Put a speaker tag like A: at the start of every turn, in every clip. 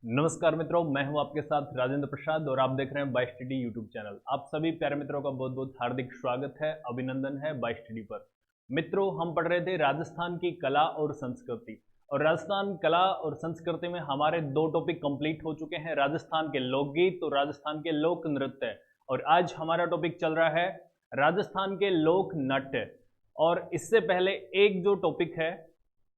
A: नमस्कार मित्रों, मैं हूं आपके साथ राजेंद्र प्रसाद और आप देख रहे हैं बाय स्टडी यूट्यूब चैनल। आप सभी प्यारे मित्रों का बहुत बहुत हार्दिक स्वागत है, अभिनंदन है बाय स्टडी पर। मित्रों, हम पढ़ रहे थे राजस्थान की कला और संस्कृति, और राजस्थान कला और संस्कृति में हमारे दो टॉपिक कंप्लीट हो चुके हैं, राजस्थान के लोकगीत और राजस्थान के लोक नृत्य। और आज हमारा टॉपिक चल रहा है राजस्थान के लोक नाट्य। और इससे पहले एक जो टॉपिक है,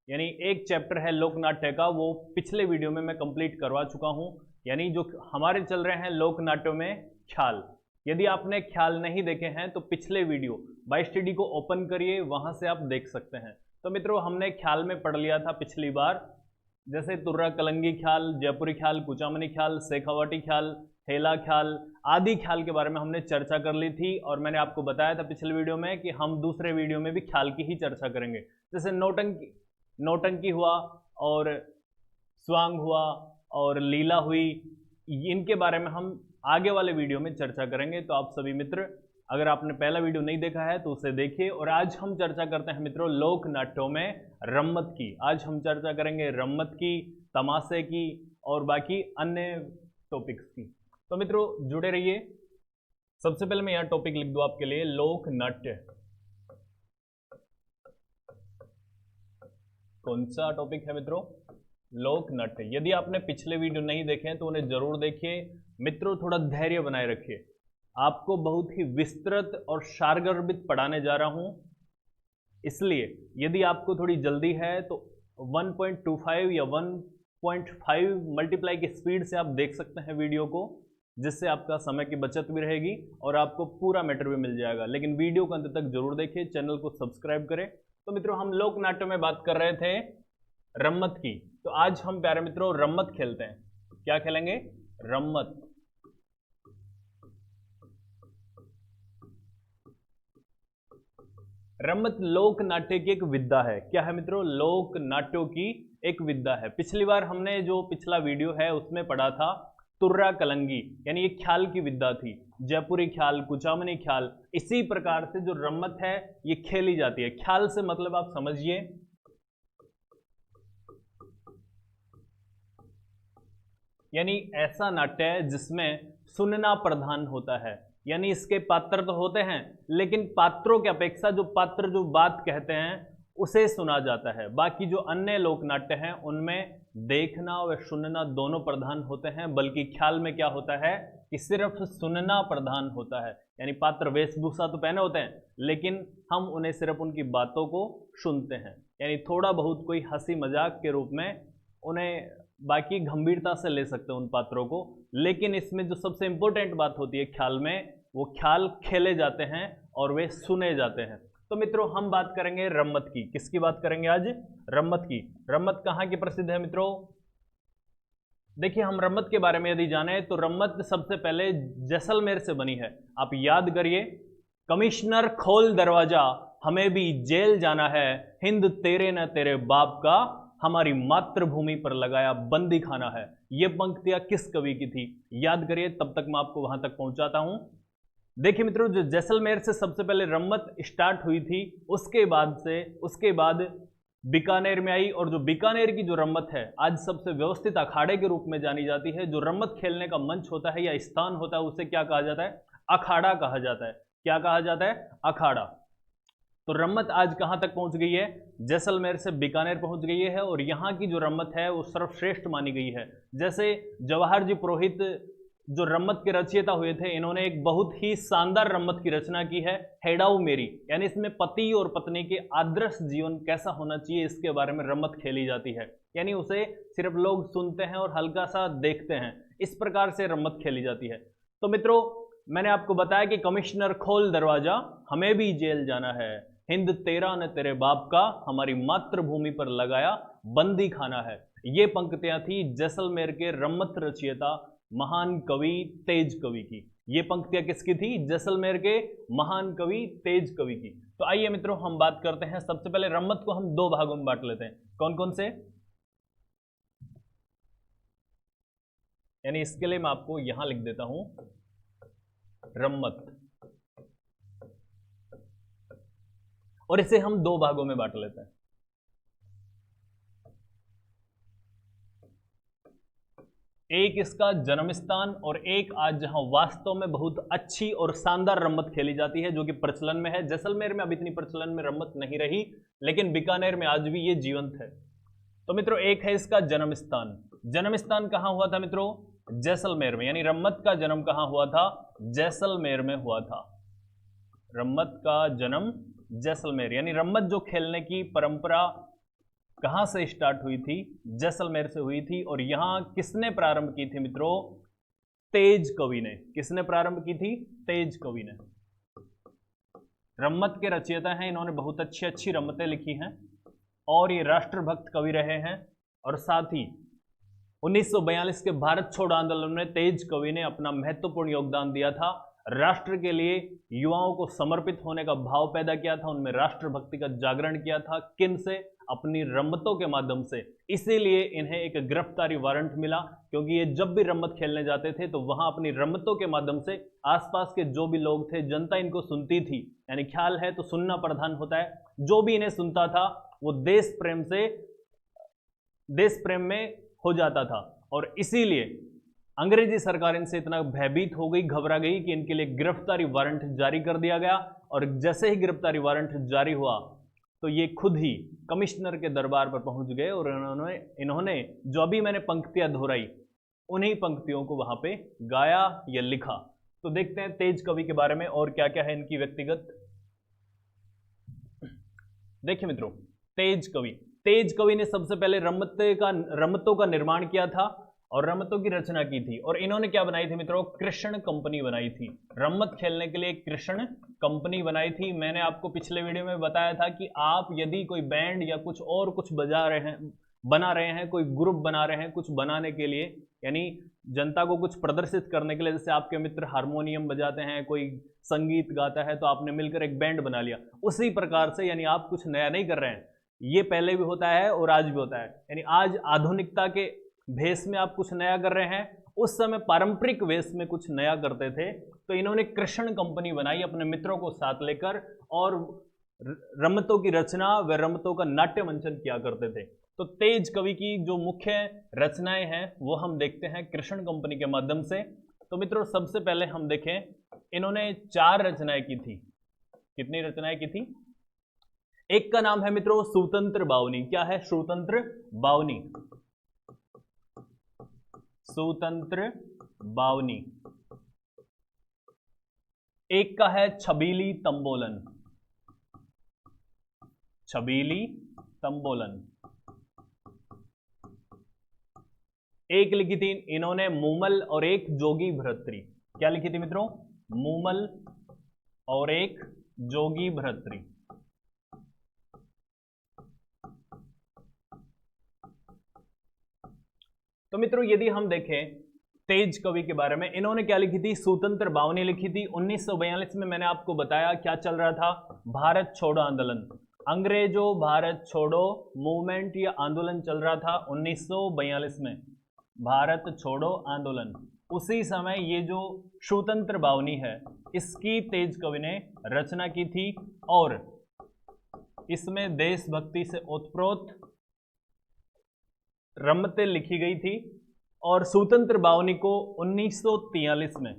A: यानी एक चैप्टर है लोक नाट्य का, वो पिछले वीडियो में मैं कंप्लीट करवा चुका हूं। यानी जो हमारे चल रहे हैं लोक नाट्यों में ख्याल। यदि आपने ख्याल नहीं देखे हैं तो पिछले वीडियो बाय स्टडी को ओपन करिए, वहां से आप देख सकते हैं। तो मित्रों, हमने ख्याल में पढ़ लिया था पिछली बार, जैसे तुर्रा कलंगी ख्याल, जयपुरी ख्याल, कुचामनी ख्याल, शेखावाटी ख्याल, हेला ख्याल आदि ख्याल के बारे में हमने चर्चा कर ली थी। और मैंने आपको बताया था पिछले वीडियो में कि हम दूसरे वीडियो में भी ख्याल की ही चर्चा करेंगे। जैसे नौटंकी हुआ और स्वांग हुआ और लीला हुई, इनके बारे में हम आगे वाले वीडियो में चर्चा करेंगे। तो आप सभी मित्र, अगर आपने पहला वीडियो नहीं देखा है तो उसे देखिए। और आज हम चर्चा करते हैं मित्रों लोक नाट्यों में रम्मत की। आज हम चर्चा करेंगे रम्मत की, तमाशे की और बाकी अन्य टॉपिक्स की। तो मित्रों जुड़े रहिए। सबसे पहले मैं यहाँ टॉपिक लिख दूं आपके लिए, लोक नाट्य। कौन सा टॉपिक है मित्रों? लोक नाट्य। यदि आपने पिछले वीडियो नहीं देखे हैं तो उन्हें जरूर देखिए। मित्रों, थोड़ा धैर्य बनाए रखिए, आपको बहुत ही विस्तृत और सारगर्भित पढ़ाने जा रहा हूं। इसलिए यदि आपको थोड़ी जल्दी है तो 1.25 या 1.5 मल्टीप्लाई की स्पीड से आप देख सकते हैं वीडियो को, जिससे आपका समय की बचत भी रहेगी और आपको पूरा मैटर भी मिल जाएगा। लेकिन वीडियो को अंत तक जरूर देखिए, चैनल को सब्सक्राइब करें। तो मित्रों, हम लोक नाट्य में बात कर रहे थे रम्मत की। तो आज हम प्यारे मित्रों रम्मत खेलते हैं। क्या खेलेंगे? रम्मत। रम्मत लोक नाट्य की एक विद्या है। क्या है मित्रों? लोक नाट्यों की एक विद्या है। पिछली बार हमने जो पिछला वीडियो है उसमें पढ़ा था तुर्रा कलंगी, यानी एक ख्याल की विद्या थी। जयपुरी ख्याल, कुचामनी ख्याल, इसी प्रकार से जो रम्मत है ये खेली जाती है। ख्याल से मतलब आप समझिए, यानी ऐसा नाट्य है जिसमें सुनना प्रधान होता है। यानी इसके पात्र तो होते हैं, लेकिन पात्रों की अपेक्षा जो पात्र जो बात कहते हैं उसे सुना जाता है। बाकी जो अन्य लोक नाट्य हैं उनमें देखना और सुनना दोनों प्रधान होते हैं, बल्कि ख्याल में क्या होता है कि सिर्फ सुनना प्रधान होता है। यानी पात्र वेशभूषा तो पहने होते हैं, लेकिन हम उन्हें सिर्फ उनकी बातों को सुनते हैं। यानी थोड़ा बहुत कोई हंसी मजाक के रूप में उन्हें, बाकी गंभीरता से ले सकते हैं उन पात्रों को। लेकिन इसमें जो सबसे इंपॉर्टेंट बात होती है ख्याल में, वो ख्याल खेले जाते हैं और वे सुने जाते हैं। तो मित्रों, हम बात करेंगे रम्मत की। किसकी बात करेंगे आज? रम्मत की। रम्मत कहाँ की प्रसिद्ध है मित्रों? देखिए, हम रम्मत के बारे में यदि जाने तो रम्मत सबसे पहले जैसलमेर से बनी है। आप याद करिए, कमिश्नर खोल दरवाजा, हमें भी जेल जाना है, हिंद तेरे न तेरे बाप का, हमारी मातृभूमि पर लगाया बंदी खाना है। ये पंक्तियां किस कवि की थी? याद करिए, तब तक मैं आपको वहां तक पहुंचाता हूं। देखिए मित्रों, जो जैसलमेर से सबसे पहले रम्मत स्टार्ट हुई थी, उसके बाद बीकानेर में आई। और जो बीकानेर की जो रम्मत है आज सबसे व्यवस्थित अखाड़े के रूप में जानी जाती है। जो रम्मत खेलने का मंच होता है या स्थान होता है उसे क्या कहा जाता है? अखाड़ा कहा जाता है। क्या कहा जाता है? अखाड़ा। तो रम्मत आज कहां तक पहुंच गई है? जैसलमेर से बीकानेर पहुंच गई है। और यहां की जो रम्मत है वो सर्वश्रेष्ठ मानी गई है। जैसे जवाहर जी पुरोहित जो रम्मत के रचयिता हुए थे, इन्होंने एक बहुत ही शानदार रम्मत की रचना की है, हेडाऊ मेरी। यानी इसमें पति और पत्नी के आदर्श जीवन कैसा होना चाहिए इसके बारे में रम्मत खेली जाती है। यानी उसे सिर्फ लोग सुनते हैं और हल्का सा देखते हैं, इस प्रकार से रम्मत खेली जाती है। तो मित्रों, मैंने आपको बताया कि कमिश्नर खोल दरवाजा, हमें भी जेल जाना है, हिंद तेरा न तेरे बाप का, हमारी मातृभूमि पर लगाया बंदी खाना है। ये पंक्तियां थी जैसलमेर के रम्मत रचयिता महान कवि तेज कवि की। ये पंक्तियां किसकी थी? जैसलमेर के महान कवि तेज कवि की। तो आइए मित्रों, हम बात करते हैं। सबसे पहले रम्मत को हम दो भागों में बांट लेते हैं। कौन कौन से? यानी इसके लिए मैं आपको यहां लिख देता हूं रम्मत, और इसे हम दो भागों में बांट लेते हैं। एक इसका जन्म स्थान और एक आज जहां वास्तव में बहुत अच्छी और शानदार रम्मत खेली जाती है जो कि प्रचलन में है। जैसलमेर में अब इतनी प्रचलन में रम्मत नहीं रही, लेकिन बीकानेर में आज भी ये जीवंत है। तो मित्रों एक है इसका जन्म स्थान। जन्म स्थान कहां हुआ था मित्रों? जैसलमेर में, यानी रम्मत का जन्म कहां हुआ था? जैसलमेर में हुआ था। रम्मत का जन्म जैसलमेर, यानी रम्मत जो खेलने की परंपरा कहां से स्टार्ट हुई थी? जैसलमेर से हुई थी। और यहां किसने प्रारंभ की थी मित्रों? तेज कवि ने। किसने प्रारंभ की थी? तेज कवि ने। रम्मत के रचयिता हैं, इन्होंने बहुत अच्छी अच्छी रम्मतें लिखी हैं और ये राष्ट्रभक्त कवि रहे हैं। और साथ ही 1942 के भारत छोड़ो आंदोलन में तेज कवि ने अपना महत्वपूर्ण योगदान दिया था। राष्ट्र के लिए युवाओं को समर्पित होने का भाव पैदा किया था, उनमें राष्ट्रभक्ति का जागरण किया था। किन से? अपनी रम्मतों के माध्यम से। इसीलिए इन्हें एक गिरफ्तारी वारंट मिला, क्योंकि ये जब भी रम्मत खेलने जाते थे तो वहां अपनी रम्मतों के माध्यम से आसपास के जो भी लोग थे, जनता इनको सुनती थी। यानी ख्याल है तो सुनना प्रधान होता है। जो भी इन्हें सुनता था वो देश प्रेम में हो जाता था। और इसीलिए अंग्रेजी सरकार इनसे इतना भयभीत हो गई, घबरा गई कि इनके लिए गिरफ्तारी वारंट जारी कर दिया गया। और जैसे ही गिरफ्तारी वारंट जारी हुआ तो ये खुद ही कमिश्नर के दरबार पर पहुंच गए और इन्होंने जो अभी मैंने पंक्तियां दोहराई, उन्हीं पंक्तियों को वहां पे गाया या लिखा। तो देखते हैं तेज कवि के बारे में और क्या क्या है इनकी व्यक्तिगत। देखिए मित्रों, तेज कवि ने सबसे पहले रम्मतों का निर्माण किया था और रम्मतों की रचना की थी। और इन्होंने क्या बनाई थी मित्रों? कृष्ण कंपनी बनाई थी। रम्मत खेलने के लिए कृष्ण कंपनी बनाई थी। मैंने आपको पिछले वीडियो में बताया था कि आप यदि कोई बैंड या कुछ और कुछ बना रहे हैं, कोई ग्रुप बना रहे हैं कुछ बनाने के लिए, यानी जनता को कुछ प्रदर्शित करने के लिए, जैसे आपके मित्र हारमोनियम बजाते हैं, कोई संगीत गाता है, तो आपने मिलकर एक बैंड बना लिया। उसी प्रकार से यानी आप कुछ नया नहीं कर रहे हैं, ये पहले भी होता है और आज भी होता है। यानी आज आधुनिकता के भेष में आप कुछ नया कर रहे हैं, उस समय पारंपरिक वेश में कुछ नया करते थे। तो इन्होंने कृष्ण कंपनी बनाई अपने मित्रों को साथ लेकर और रम्मतों की रचना व रम्मतों का नाट्य मंचन किया करते थे। तो तेज कवि की जो मुख्य रचनाएं हैं वो हम देखते हैं कृष्ण कंपनी के माध्यम से। तो मित्रों सबसे पहले हम देखें, इन्होंने 4 रचनाएं की थी। कितनी रचनाएं की थी? एक का नाम है मित्रों सुतंत्र बावनी। क्या है? सुतंत्र बावनी। सुतंत्र बावनी। एक का है छबीली तंबोलन। छबीली तंबोलन। एक लिखी थी इन्होंने मूमल और एक जोगी भ्रतृ। क्या लिखी थी मित्रों? मूमल और एक जोगी भ्रतृ। तो मित्रों यदि हम देखें तेज कवि के बारे में, इन्होंने क्या लिखी थी? सुतंत्र बावनी लिखी थी। 1942 में मैंने आपको बताया क्या चल रहा था? भारत छोड़ो आंदोलन, अंग्रेजों भारत छोड़ो मूवमेंट या आंदोलन चल रहा था 1942 में, भारत छोड़ो आंदोलन। उसी समय ये जो सुतंत्र बावनी है इसकी तेज कवि ने रचना की थी और इसमें देशभक्ति से ओतप्रोत रम्मतें लिखी गई थी। और सुतंत्र बावनी को 1943 में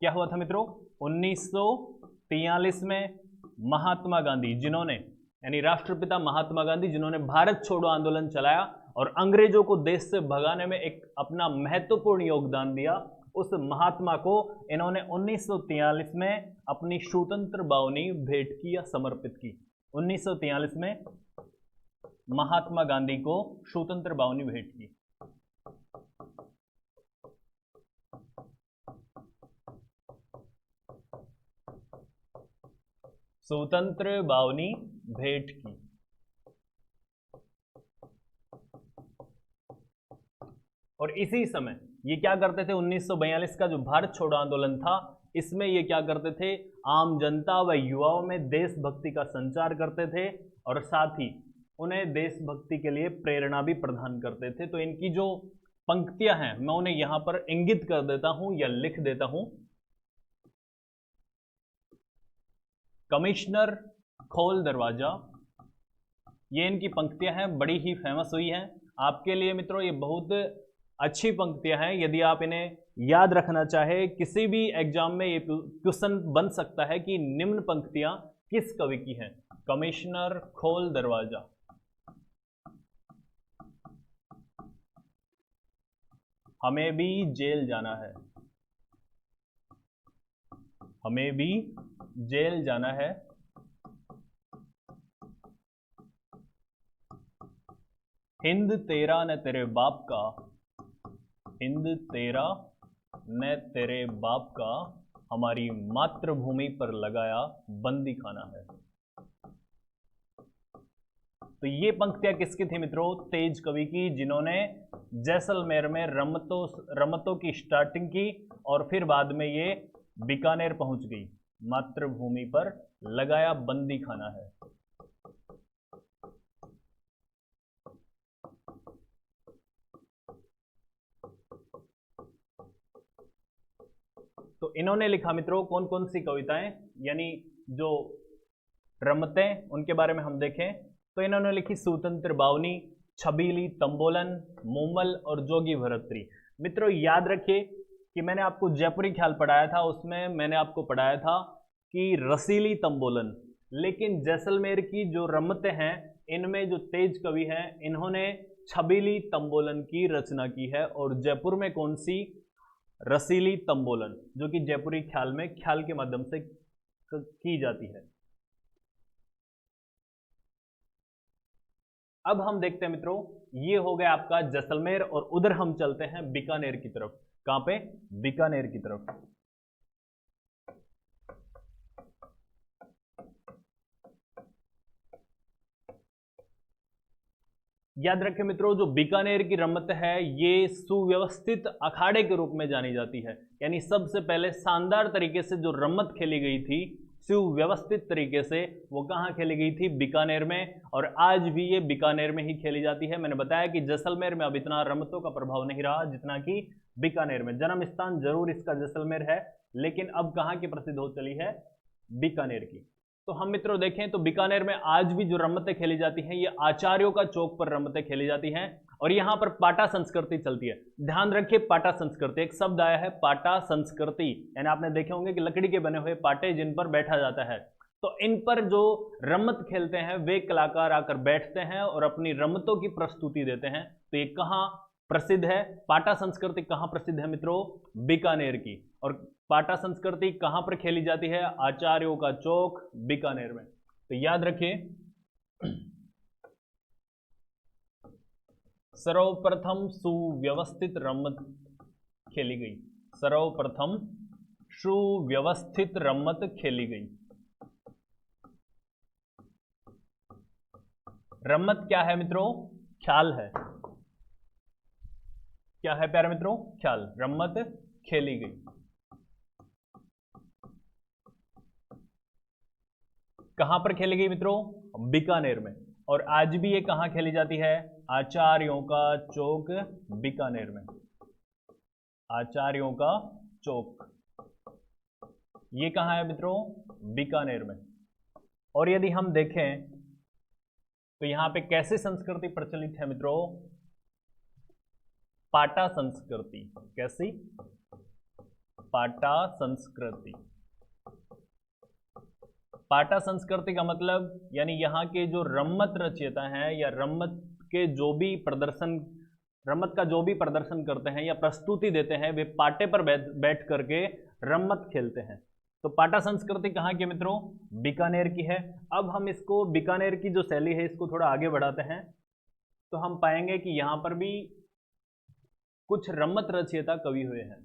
A: क्या हुआ था मित्रों? 1943 में महात्मा गांधी, जिन्होंने यानी राष्ट्रपिता महात्मा गांधी, जिन्होंने भारत छोड़ो आंदोलन चलाया और अंग्रेजों को देश से भगाने में एक अपना महत्वपूर्ण योगदान दिया, उस महात्मा को इन्होंने 1943 में अपनी सुतंत्र बावनी भेंट की या समर्पित की। 1943 में महात्मा गांधी को सुतंत्र बावनी भेंट की। स्वतंत्र बावनी भेंट की। और इसी समय ये क्या करते थे? 1942 का जो भारत छोड़ो आंदोलन था इसमें ये क्या करते थे? आम जनता व युवाओं में देशभक्ति का संचार करते थे और साथ ही उन्हें देशभक्ति के लिए प्रेरणा भी प्रदान करते थे। तो इनकी जो पंक्तियां हैं मैं उन्हें यहां पर इंगित कर देता हूं या लिख देता हूं। कमिश्नर खोल दरवाजा, ये इनकी पंक्तियां हैं, बड़ी ही फेमस हुई हैं। आपके लिए मित्रों ये बहुत अच्छी पंक्तियां हैं, यदि आप इन्हें याद रखना चाहे किसी भी एग्जाम में ये क्वेश्चन बन सकता है कि निम्न पंक्तियां किस कवि की हैं। कमिश्नर खोल दरवाजा, हमें भी जेल जाना है, हमें भी जेल जाना है, हिंद तेरा न तेरे बाप का, हिंद तेरा न तेरे बाप का, हमारी मातृभूमि पर लगाया बंदी खाना है। तो ये पंक्तियां किसकी थी मित्रों? तेज कवि की, जिन्होंने जैसलमेर में रमतों की स्टार्टिंग की और फिर बाद में ये बीकानेर पहुंच गई। मातृभूमि पर लगाया बंदी खाना है। तो इन्होंने लिखा मित्रों कौन कौन सी कविताएं, यानी जो रमतें उनके बारे में हम देखें तो इन्होंने लिखी स्वतंत्र बावनी, छबीली तंबोलन, मूमल और जोगी भरतरी। मित्रों याद रखिए कि मैंने आपको जयपुरी ख्याल पढ़ाया था, उसमें मैंने आपको पढ़ाया था कि रसीली तंबोलन, लेकिन जैसलमेर की जो रमतें हैं इनमें जो तेज कवि हैं इन्होंने छबीली तंबोलन की रचना की है। और जयपुर में कौन सी? रसीली तंबोलन, जो कि जयपुरी ख्याल में ख्याल के माध्यम से की जाती है। अब हम देखते हैं मित्रों, ये हो गया आपका जैसलमेर और उधर हम चलते हैं बीकानेर की तरफ। कहां पे? बीकानेर की तरफ। याद रखें मित्रों, जो बीकानेर की रमत है ये सुव्यवस्थित अखाड़े के रूप में जानी जाती है, यानी सबसे पहले शानदार तरीके से जो रमत खेली गई थी सुव्यवस्थित तरीके से, वो कहाँ खेली गई थी? बीकानेर में। और आज भी ये बीकानेर में ही खेली जाती है। मैंने बताया कि जैसलमेर में अब इतना रमतों का प्रभाव नहीं रहा जितना कि बीकानेर में। जन्म स्थान जरूर इसका जैसलमेर है, लेकिन अब कहाँ की प्रसिद्ध हो चली है? बीकानेर की। तो हम मित्रों देखें तो बीकानेर में आज भी जो रमतें खेली जाती हैं ये आचार्यों का चौक पर रमतें खेली जाती हैं, और यहां पर पाटा संस्कृति चलती है। ध्यान रखिए, पाटा संस्कृति एक शब्द आया है, पाटा संस्कृति, यानी आपने देखे होंगे कि लकड़ी के बने हुए पाटे जिन पर बैठा जाता है। तो इन पर जो रमत खेलते हैं वे कलाकार आकर बैठते हैं और अपनी रमतों की प्रस्तुति देते हैं। तो ये कहां प्रसिद्ध है? पाटा संस्कृति कहां प्रसिद्ध है मित्रों? बीकानेर की। और पाटा संस्कृति कहां पर खेली जाती है? आचार्यों का चौक, बीकानेर में। तो याद रखिए, सर्वप्रथम सुव्यवस्थित रमत खेली गई, सर्वप्रथम सुव्यवस्थित रमत खेली गई। रमत क्या है मित्रों? ख्याल है। क्या है प्यारे मित्रों? ख्याल। रमत खेली गई कहां पर खेली गई मित्रों? बीकानेर में। और आज भी ये कहां खेली जाती है? आचार्यों का चौक, बीकानेर में। आचार्यों का चौक ये कहां है मित्रों? बीकानेर में। और यदि हम देखें तो यहां पे कैसी संस्कृति प्रचलित है मित्रों? पाटा संस्कृति। कैसी? पाटा संस्कृति। पाटा संस्कृति का मतलब यानी यहाँ के जो रमत रचयिता हैं या रमत के जो भी प्रदर्शन, रमत का जो भी प्रदर्शन करते हैं या प्रस्तुति देते हैं, वे पाटे पर बैठ करके रमत खेलते हैं। तो पाटा संस्कृति कहाँ की मित्रों? बीकानेर की है। अब हम इसको बीकानेर की जो शैली है इसको थोड़ा आगे बढ़ाते हैं, तो हम पाएंगे कि यहाँ पर भी कुछ रमत रचयिता कवि हुए हैं।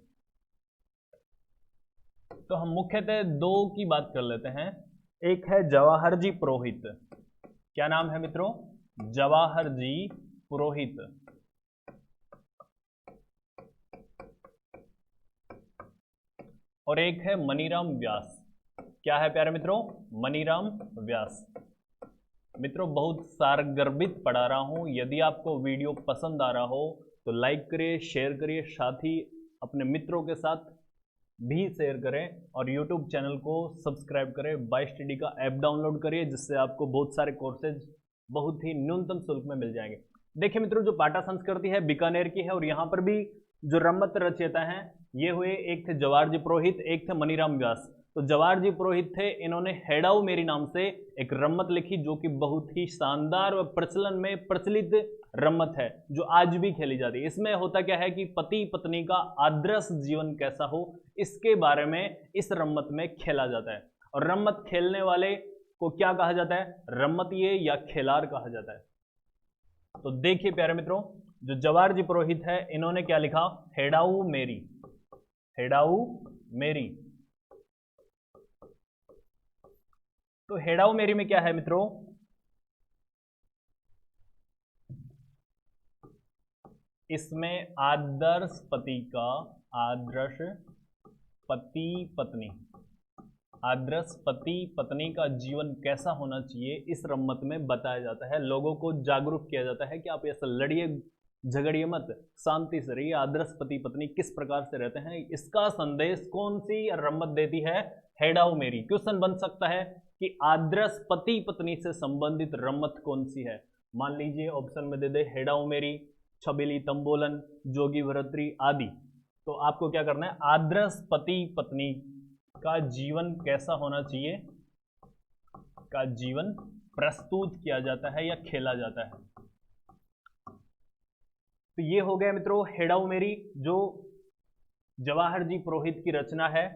A: तो हम मुख्यतः दो की बात कर लेते हैं। एक है जवाहर जी पुरोहित। क्या नाम है मित्रों? जवाहर जी पुरोहित। और एक है मनीराम व्यास। क्या है प्यारे मित्रों? मनीराम व्यास। मित्रों बहुत सारगर्भित पढ़ा रहा हूं, यदि आपको वीडियो पसंद आ रहा हो तो लाइक करिए, शेयर करिए, साथ ही अपने मित्रों के साथ भी शेयर करें और YouTube चैनल को सब्सक्राइब करें। बाय स्टडी का ऐप डाउनलोड करिए, जिससे आपको बहुत सारे कोर्सेज बहुत ही न्यूनतम शुल्क में मिल जाएंगे। देखिए मित्रों, जो पाटा संस्कृति है बीकानेर की है, और यहाँ पर भी जो रम्मत रचयिता हैं ये हुए, एक थे जवाहरजी पुरोहित, एक थे मनीराम व्यास। तो जवाहरजी पुरोहित थे, इन्होंने हेडाऊ मेरी नाम से एक रम्मत लिखी जो कि बहुत ही शानदार व प्रचलन में प्रचलित रम्मत है, जो आज भी खेली जाती है। इसमें होता क्या है कि पति पत्नी का आदर्श जीवन कैसा हो, इसके बारे में इस रम्मत में खेला जाता है। और रम्मत खेलने वाले को क्या कहा जाता है? रम्मतिये या खेलार कहा जाता है। तो देखिए प्यारे मित्रों, जो जवाहरजी पुरोहित है इन्होंने क्या लिखा? हेडाऊ मेरी, हेडाऊ मेरी। तो हेडाऊ मेरी में क्या है मित्रों? इसमें आदर्श पति का, आदर्श पति पत्नी, आदर्श पति पत्नी का जीवन कैसा होना चाहिए इस रम्मत में बताया जाता है। लोगों को जागरूक किया जाता है कि आप ऐसा लड़िए झगड़िए मत, शांति से रहिए, आदर्श पति पत्नी किस प्रकार से रहते हैं, इसका संदेश कौन सी रम्मत देती है? हेडाऊ मेरी। क्वेश्चन बन सकता है कि आदर्श पति पत्नी से संबंधित रम्मत कौन सी है? मान लीजिए ऑप्शन में दे दे हेडाऊ मेरी, छबीली तंबोलन, जोगी भरतरी आदि। तो आपको क्या करना है? आदर्श पति पत्नी का जीवन कैसा होना चाहिए का जीवन प्रस्तुत किया जाता है या खेला जाता है। तो ये हो गया मित्रों हेडाऊ मेरी, जो जवाहरजी पुरोहित की रचना है।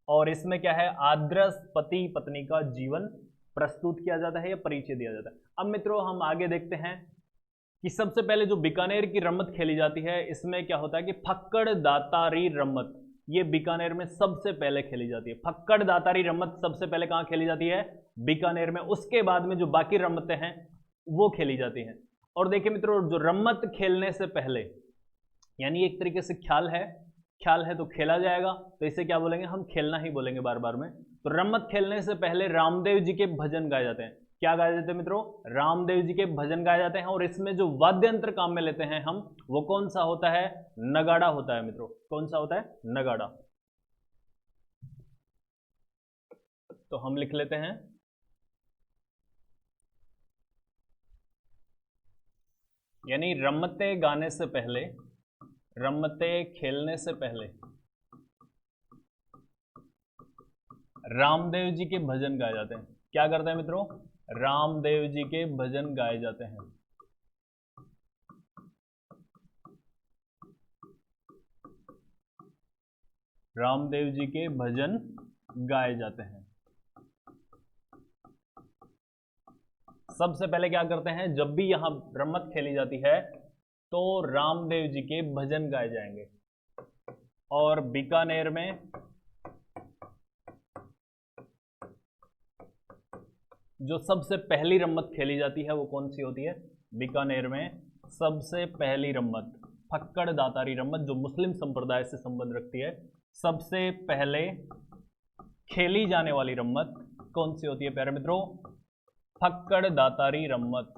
A: और इसमें क्या है? आदर्श पति पत्नी का जीवन प्रस्तुत किया जाता है या परिचय दिया जाता है। अब मित्रों हम आगे देखते हैं कि सबसे पहले जो बीकानेर की रम्मत खेली जाती है, इसमें क्या होता है कि फक्कड़ दातारी रम्मत, ये बीकानेर में सबसे पहले खेली जाती है। फक्कड़ दातारी रम्मत सबसे पहले कहां खेली जाती है? बीकानेर में। उसके बाद में जो बाकी रम्मतें हैं वो खेली जाती हैं। और देखिए मित्रों, जो रम्मत खेलने से पहले, यानी एक तरीके से ख्याल है तो खेला जाएगा, तो इसे क्या बोलेंगे? हम खेलना ही बोलेंगे बार बार में। तो रम्मत खेलने से पहले रामदेव जी के भजन गाए जाते हैं। क्या गाए जाते हैं मित्रों? रामदेव जी के भजन गाए जाते हैं। और इसमें जो वाद्य यंत्र काम में लेते हैं हम, वो कौन सा होता है? नगाड़ा होता है मित्रों। कौन सा होता है? नगाड़ा। तो हम लिख लेते हैं, यानी रम्मते गाने से पहले, रम्मते खेलने से पहले रामदेव जी के भजन गाए जाते हैं। क्या करते हैं मित्रों? रामदेव जी के भजन गाए जाते हैं। रामदेव जी के भजन गाए जाते हैं। सबसे पहले क्या करते हैं? जब भी यहां रम्मत खेली जाती है तो रामदेव जी के भजन गाए जाएंगे। और बीकानेर में जो सबसे पहली रम्मत खेली जाती है वो कौन सी होती है? बीकानेर में सबसे पहली रम्मत फक्कड़ दातारी रम्मत, जो मुस्लिम संप्रदाय से संबंध रखती है। सबसे पहले खेली जाने वाली रम्मत कौन सी होती है प्यारे मित्रों? फक्कड़ दातारी रम्मत।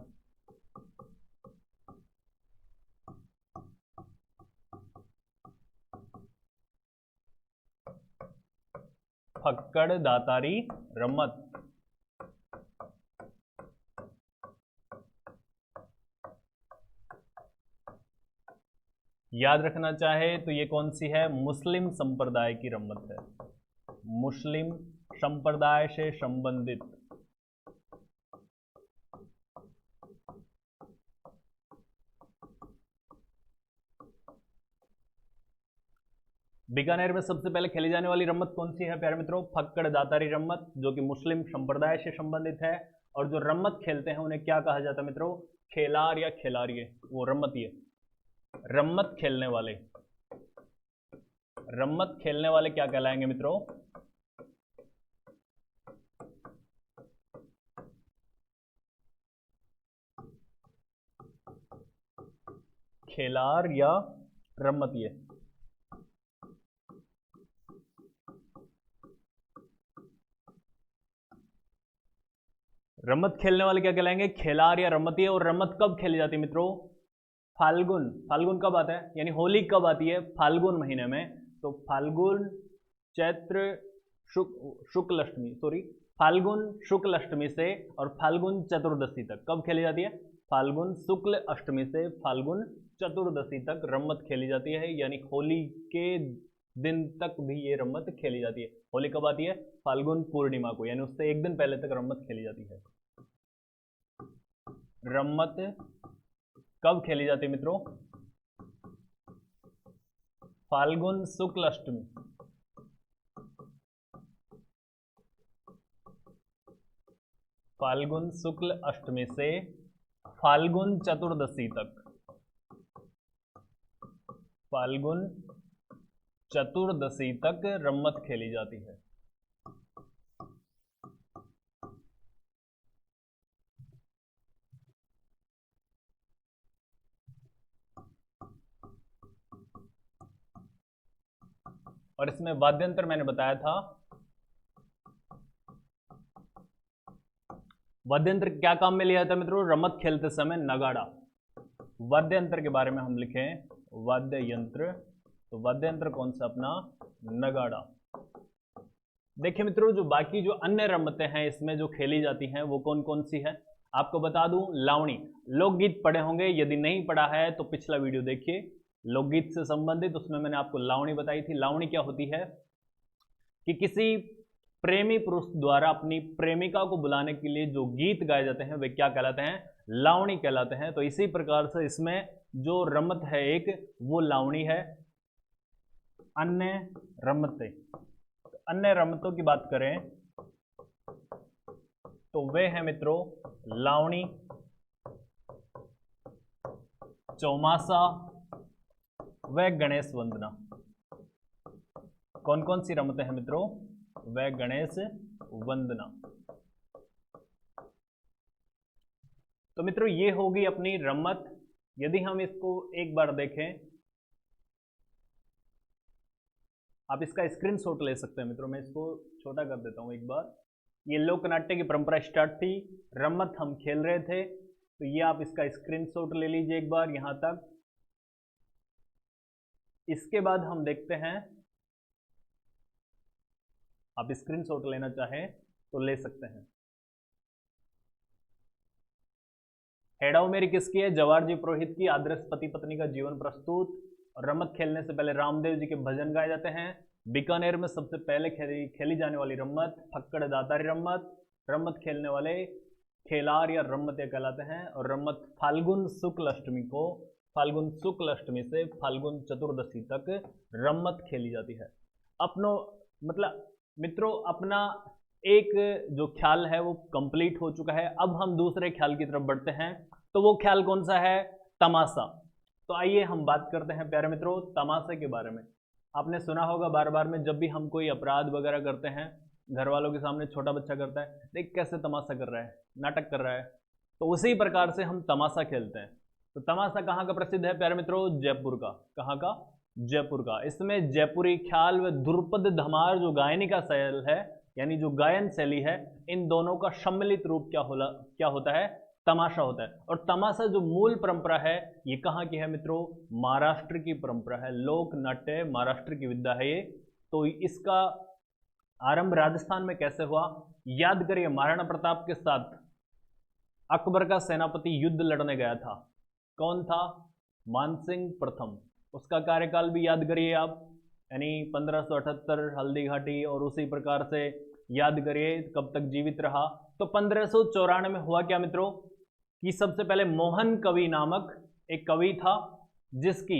A: फक्कड़ दातारी रम्मत। याद रखना चाहे तो ये कौन सी है? मुस्लिम संप्रदाय की रम्मत है। मुस्लिम संप्रदाय से संबंधित। बीकानेर में सबसे पहले खेली जाने वाली रम्मत कौन सी है प्यारे मित्रों? फक्कड़ दातारी रम्मत, जो कि मुस्लिम संप्रदाय से संबंधित है। और जो रम्मत खेलते हैं उन्हें क्या कहा जाता है मित्रों? खेलार या खिलारिये, वो रम्मतिये। रम्मत खेलने वाले, रम्मत खेलने वाले क्या कहलाएंगे मित्रों? खेलार या रम्मतिये। रम्मत खेलने वाले क्या कहलाएंगे? खेलार या रम्मतिये। और रम्मत कब खेली जाती है मित्रों? फाल्गुन। फाल्गुन कब आता है? यानी होली कब आती है? फाल्गुन महीने में। तो फाल्गुन चैत्र शुक्ल अष्टमी, सॉरी फाल्गुन शुक्ल अष्टमी से और फाल्गुन चतुर्दशी तक। कब खेली जाती है? फाल्गुन शुक्ल अष्टमी से फाल्गुन चतुर्दशी तक रम्मत खेली जाती है, यानी होली के दिन तक भी ये रम्मत खेली जाती है। होली कब आती है? फाल्गुन पूर्णिमा को, यानी उससे एक दिन पहले तक रम्मत खेली जाती है। रम्मत कब खेली जाती है मित्रों? फाल्गुन शुक्ल अष्टमी, फाल्गुन शुक्ल अष्टमी से फाल्गुन चतुर्दशी तक, फाल्गुन चतुर्दशी तक रम्मत खेली जाती है। और इसमें वाद्यंत्र मैंने बताया था, वाद्यंत्र क्या काम में लिया जाता है मित्रों? रम्मत खेलते समय नगाड़ा। वाद्यंत्र के बारे में हम लिखें वाद्य यंत्र, तो वाद्य यंत्र कौन सा? अपना नगाड़ा। देखिए मित्रों, जो बाकी जो अन्य रम्मतें हैं इसमें जो खेली जाती हैं वो कौन कौन सी है आपको बता दूं। लावणी, लोकगीत पढ़े होंगे, यदि नहीं पढ़ा है तो पिछला वीडियो देखिए लोकगीत से संबंधित, उसमें मैंने आपको लावणी बताई थी। लावणी क्या होती है कि किसी प्रेमी पुरुष द्वारा अपनी प्रेमिका को बुलाने के लिए जो गीत गाए जाते हैं वे क्या कहलाते हैं? लावणी कहलाते हैं। तो इसी प्रकार से इसमें जो रम्मत है एक, वो लावणी है। अन्य रम्मतें, अन्य रम्मतों की बात करें तो वे हैं मित्रों लावणी, चौमासा व गणेश वंदना। कौन कौन सी रम्मतें हैं मित्रों? व गणेश वंदना। तो मित्रों ये होगी अपनी रम्मत। यदि हम इसको एक बार देखें, आप इसका स्क्रीनशॉट ले सकते हैं मित्रों, मैं इसको छोटा कर देता हूं एक बार। ये लोकनाट्य की परंपरा स्टार्ट थी, रम्मत हम खेल रहे थे, तो ये आप इसका स्क्रीनशॉट ले लीजिए एक बार यहां तक। इसके बाद हम देखते हैं, आप स्क्रीनशॉट लेना चाहें तो ले सकते हैं। हेडाओ मेरी किसकी है? जवाहर जी पुरोहित की आदर्श पति पत्नी का जीवन प्रस्तुत। और रम्मत खेलने से पहले रामदेव जी के भजन गाए जाते हैं। बीकानेर में सबसे पहले खेली जाने वाली रम्मत फक्कड़ दातारी रम्मत। रम्मत खेलने वाले खेलार या रम्मते कहलाते हैं। और रम्मत फाल्गुन शुक्ल अष्टमी को, फाल्गुन शुक्ल अष्टमी से फाल्गुन चतुर्दशी तक रम्मत खेली जाती है। अपनो मतलब मित्रों अपना एक जो ख्याल है वो कंप्लीट हो चुका है। अब हम दूसरे ख्याल की तरफ बढ़ते हैं, तो वो ख्याल कौन सा है? तमाशा। तो आइए हम बात करते हैं प्यारे मित्रों तमाशे के बारे में। आपने सुना होगा बार बार में, जब भी हम कोई अपराध वगैरह करते हैं, घर वालों के सामने छोटा बच्चा करता है, देख कैसे तमाशा कर रहा है, नाटक कर रहा है, तो उसी प्रकार से हम तमाशा खेलते हैं। तो तमाशा कहाँ का प्रसिद्ध है प्यारे मित्रों? जयपुर का। कहाँ का? जयपुर का। इसमें जयपुरी ख्याल व ध्रुपद धमार जो गायनी का शैल है, यानी जो गायन शैली है, इन दोनों का सम्मिलित रूप क्या होता है? तमाशा होता है। और तमाशा जो मूल परंपरा है ये कहाँ की है मित्रों? महाराष्ट्र की परंपरा है। लोक नाट्य महाराष्ट्र की विद्या है ये। तो इसका आरंभ राजस्थान में कैसे हुआ? याद करिए, महाराणा प्रताप के साथ अकबर का सेनापति युद्ध लड़ने गया था। कौन था? मानसिंह प्रथम। उसका कार्यकाल भी याद करिए आप, यानी 1578 हल्दी घाटी, और उसी प्रकार से याद करिए कब तक जीवित रहा। तो 1594 में हुआ क्या मित्रों कि सबसे पहले मोहन कवि नामक एक कवि था जिसकी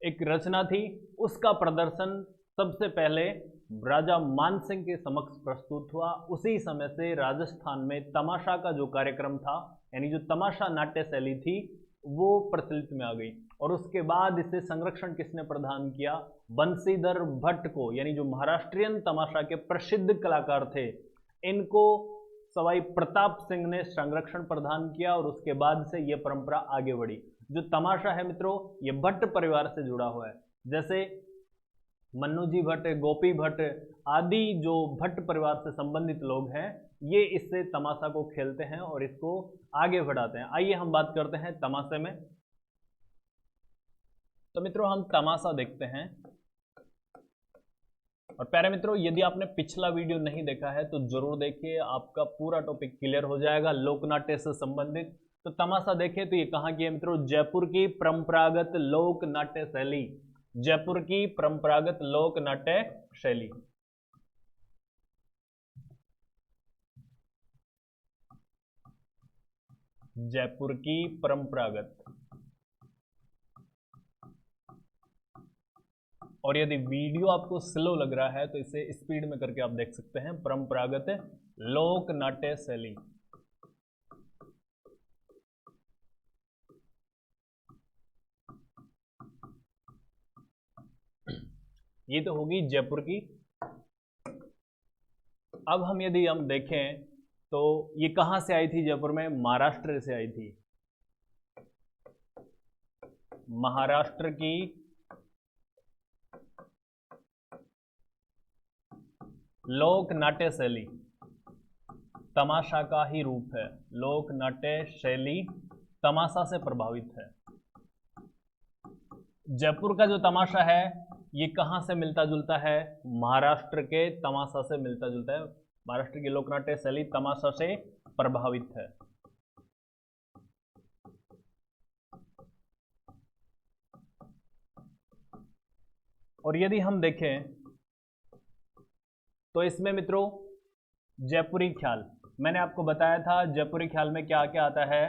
A: एक रचना थी, उसका प्रदर्शन सबसे पहले राजा मानसिंह के समक्ष प्रस्तुत हुआ। उसी समय से राजस्थान में तमाशा का जो कार्यक्रम था, यानी जो तमाशा नाट्य शैली थी, वो प्रचलित में आ गई। और उसके बाद इसे संरक्षण किसने प्रदान किया? बंशीधर भट्ट को, यानी जो महाराष्ट्रियन तमाशा के प्रसिद्ध कलाकार थे, इनको सवाई प्रताप सिंह ने संरक्षण प्रदान किया। और उसके बाद से यह परंपरा आगे बढ़ी। जो तमाशा है मित्रों ये भट्ट परिवार से जुड़ा हुआ है। जैसे मन्नूजी भट्ट, गोपी भट्ट आदि जो भट्ट परिवार से संबंधित लोग हैं, ये इससे तमाशा को खेलते हैं और इसको आगे बढ़ाते हैं। आइए हम बात करते हैं तमाशे में। तो मित्रों हम तमाशा देखते हैं। और प्यारे मित्रों, यदि आपने पिछला वीडियो नहीं देखा है तो जरूर देखिए, आपका पूरा टॉपिक क्लियर हो जाएगा लोकनाट्य से संबंधित। तो तमाशा देखिए तो ये कहाँ की है मित्रों, जयपुर की परंपरागत लोक नाट्य शैली, जयपुर की परंपरागत लोक नाट्य शैली। जयपुर की परंपरागत, और यदि वीडियो आपको स्लो लग रहा है तो इसे स्पीड में करके आप देख सकते हैं, परंपरागत लोक नाट्य शैली। ये तो होगी जयपुर की। अब यदि हम देखें तो ये कहां से आई थी जयपुर में, महाराष्ट्र से आई थी। महाराष्ट्र की लोक नाट्य शैली, तमाशा का ही रूप है। लोक नाट्य शैली तमाशा से प्रभावित है। जयपुर का जो तमाशा है ये कहां से मिलता जुलता है, महाराष्ट्र के तमाशा से मिलता जुलता है। महाराष्ट्र की लोकनाट्य शैली तमाशा से प्रभावित है। और यदि हम देखें तो इसमें मित्रों जयपुरी ख्याल, मैंने आपको बताया था जयपुरी ख्याल में क्या क्या आता है,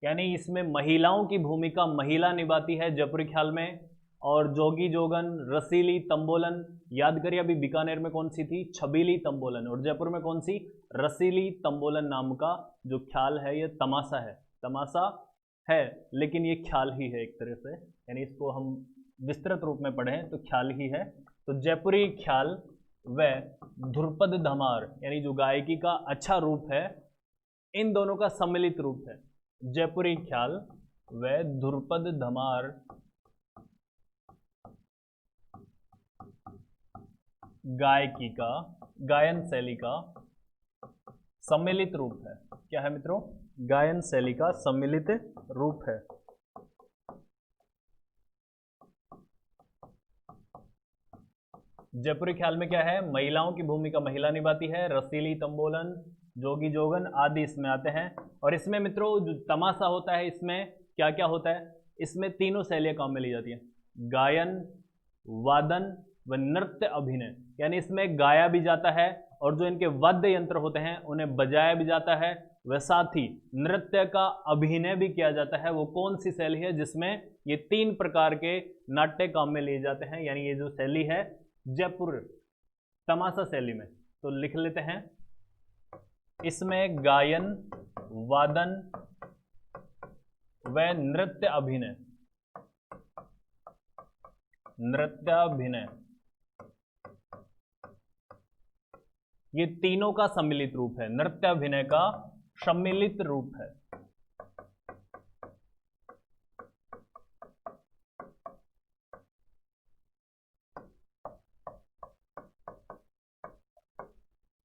A: यानी इसमें महिलाओं की भूमिका महिला निभाती है जयपुरी ख्याल में। और जोगी जोगन, रसीली तंबोलन, याद करिए अभी बीकानेर में कौन सी थी, छबीली तंबोलन, और जयपुर में कौन सी, रसीली तंबोलन नाम का जो ख्याल है ये तमाशा है। तमाशा है लेकिन ये ख्याल ही है एक तरह से, यानी इसको हम विस्तृत रूप में पढ़ें तो ख्याल ही है। तो जयपुरी ख्याल व ध्रुपद धमार, यानी जो गायकी का अच्छा रूप है, इन दोनों का सम्मिलित रूप है। जयपुरी ख्याल व ध्रुपद धमार गायकी का, गायन शैली का सम्मिलित रूप है। क्या है मित्रों, गायन शैली का सम्मिलित रूप है। जयपुरी ख्याल में क्या है, महिलाओं की भूमिका महिला निभाती है, रसीली तंबोलन, जोगी जोगन आदि इसमें आते हैं। और इसमें मित्रों जो तमाशा होता है इसमें क्या क्या होता है, इसमें तीनों शैलियां काम में ली जाती हैं, गायन, वादन व नृत्य अभिनय, यानी इसमें गाया भी जाता है और जो इनके वाद्य यंत्र होते हैं उन्हें बजाया भी जाता है, व साथ ही नृत्य का अभिनय भी किया जाता है। वो कौन सी शैली है जिसमें ये तीन प्रकार के नाट्य काम में लिए जाते हैं, यानी ये जो शैली है जयपुर तमाशा शैली में, तो लिख लेते हैं, इसमें गायन, वादन व नृत्य अभिनय, नृत्याभिनय, ये तीनों का सम्मिलित रूप है। नृत्याभिनय का सम्मिलित रूप है।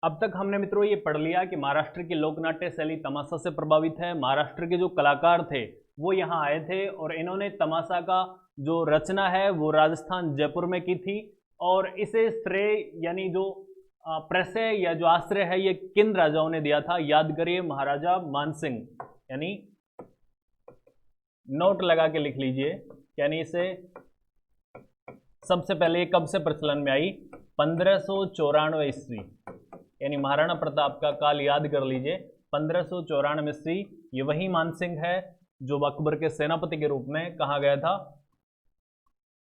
A: अब तक हमने मित्रों ये पढ़ लिया कि महाराष्ट्र की लोकनाट्य शैली तमाशा से प्रभावित है। महाराष्ट्र के जो कलाकार थे वो यहाँ आए थे और इन्होंने तमाशा का जो रचना है वो राजस्थान जयपुर में की थी। और इसे श्रेय यानी जो प्रश्रय या जो आश्रय है ये किन राजाओं ने दिया था, याद करिए महाराजा मानसिंह, यानी नोट लगा के लिख लीजिए। यानी इसे सबसे पहले कब से प्रचलन में आई, 1594 ईस्वी, यानी महाराणा प्रताप का काल याद कर लीजिए, 1594 ईस्वी। ये वही मानसिंह है जो अकबर के सेनापति के रूप में कहा गया था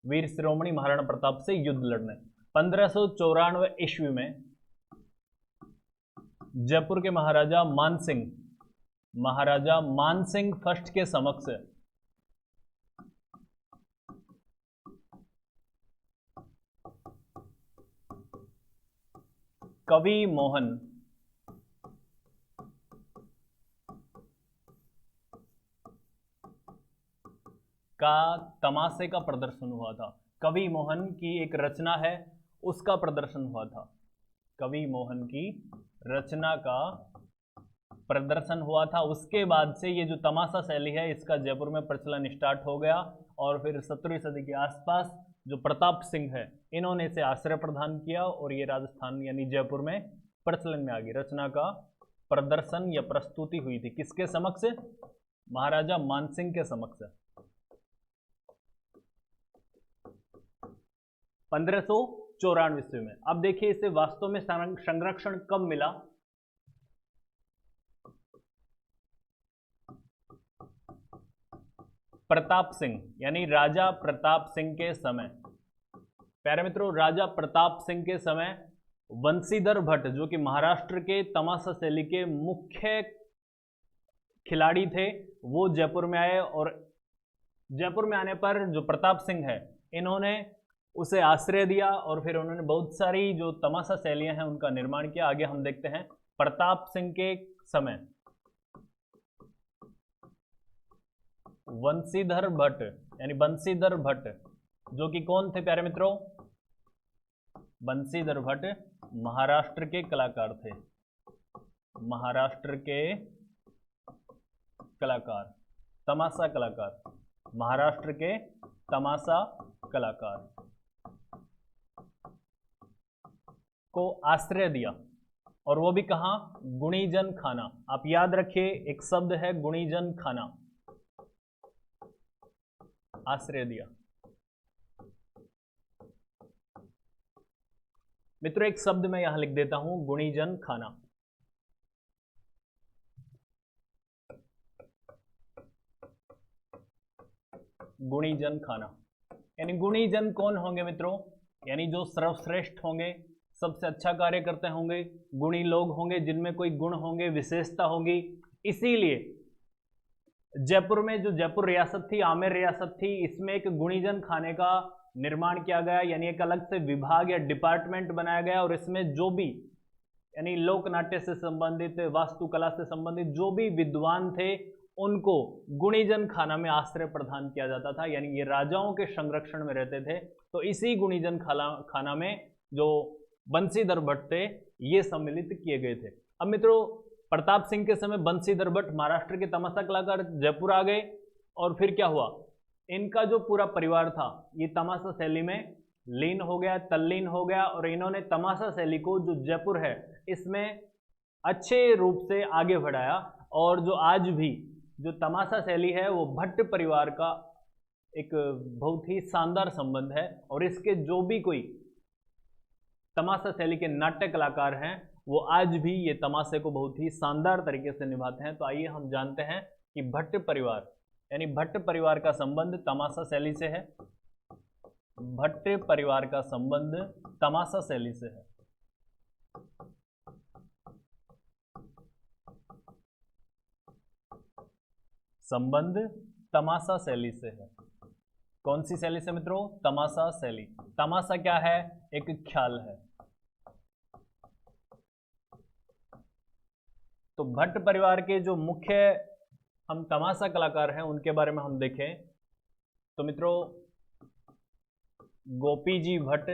A: वीर शिरोमणि महाराणा प्रताप से युद्ध लड़ने। 1594 ईस्वी में जयपुर के महाराजा मानसिंह फर्स्ट के समक्ष कवि मोहन का तमाशे का प्रदर्शन हुआ था। कवि मोहन की एक रचना है उसका प्रदर्शन हुआ था। कवि मोहन की रचना का प्रदर्शन हुआ था, उसके बाद से ये जो तमाशा शैली है इसका जयपुर में प्रचलन स्टार्ट हो गया। और फिर 17वीं सदी के आसपास जो प्रताप सिंह है इन्होंने इसे आश्रय प्रदान किया और ये राजस्थान यानी जयपुर में प्रचलन में आ गई। रचना का प्रदर्शन या प्रस्तुति हुई थी किसके समक्ष? महाराजा मानसिंह के समक्ष 1594 ईस्वी में। अब देखिए इसे वास्तव में संरक्षण कब मिला? प्रताप सिंह यानी राजा प्रताप सिंह के समय। प्यारे मित्रों, राजा प्रताप सिंह के समय बंशीधर भट्ट जो कि महाराष्ट्र के तमाशा शैली के मुख्य खिलाड़ी थे वो जयपुर में आए और जयपुर में आने पर जो प्रताप सिंह है इन्होंने उसे आश्रय दिया और फिर उन्होंने बहुत सारी जो तमाशा शैलियां हैं उनका निर्माण किया। आगे हम देखते हैं प्रताप सिंह के समय बंशीधर भट्ट यानी बंशीधर भट्ट जो कि कौन थे प्यारे मित्रों? बंशीधर भट्ट महाराष्ट्र के कलाकार थे। महाराष्ट्र के कलाकार, तमाशा कलाकार, महाराष्ट्र के तमाशा कलाकार को आश्रय दिया और वो भी कहां? गुणीजन खाना। आप याद रखिए एक शब्द है गुणीजन खाना, आश्रय दिया। मित्रों एक शब्द मैं यहां लिख देता हूं, गुणीजन खाना। गुणीजन खाना यानी गुणीजन कौन होंगे मित्रों? यानी जो सर्वश्रेष्ठ होंगे, सबसे अच्छा कार्य करते होंगे, गुणी लोग होंगे जिनमें कोई गुण होंगे, विशेषता होगी। इसीलिए जयपुर में जो जयपुर रियासत थी, आमेर रियासत थी, इसमें एक गुणीजन खाने का निर्माण किया गया यानी एक अलग से विभाग या डिपार्टमेंट बनाया गया और इसमें जो भी यानी लोक नाट्य से संबंधित, वास्तुकला से संबंधित जो भी विद्वान थे उनको गुणीजन खाना में आश्रय प्रदान किया जाता था। यानी ये राजाओं के संरक्षण में रहते थे। तो इसी गुणीजन खाना में जो बंशीधर भट्ट थे ये सम्मिलित किए गए थे। अब मित्रों प्रताप सिंह के समय बंशीधर भट्ट महाराष्ट्र के तमाशा कलाकार जयपुर आ गए और फिर क्या हुआ? इनका जो पूरा परिवार था ये तमाशा शैली में लीन हो गया, तल्लीन हो गया और इन्होंने तमाशा शैली को जो जयपुर है इसमें अच्छे रूप से आगे बढ़ाया। और जो आज भी जो तमाशा शैली है वो भट्ट परिवार का एक बहुत ही शानदार संबंध है और इसके जो भी कोई तमाशा शैली के नाट्य कलाकार हैं वो आज भी ये तमाशे को बहुत ही शानदार तरीके से निभाते हैं। तो आइए हम जानते हैं कि भट्ट परिवार यानी भट्ट परिवार का संबंध तमाशा शैली से है। भट्ट परिवार का संबंध तमाशा शैली से है। संबंध तमाशा शैली से है। कौन सी शैली से मित्रों? तमाशा शैली। तमाशा क्या है? एक ख्याल है। तो भट्ट परिवार के जो मुख्य हम तमाशा कलाकार हैं उनके बारे में हम देखें तो मित्रों गोपी जी भट्ट,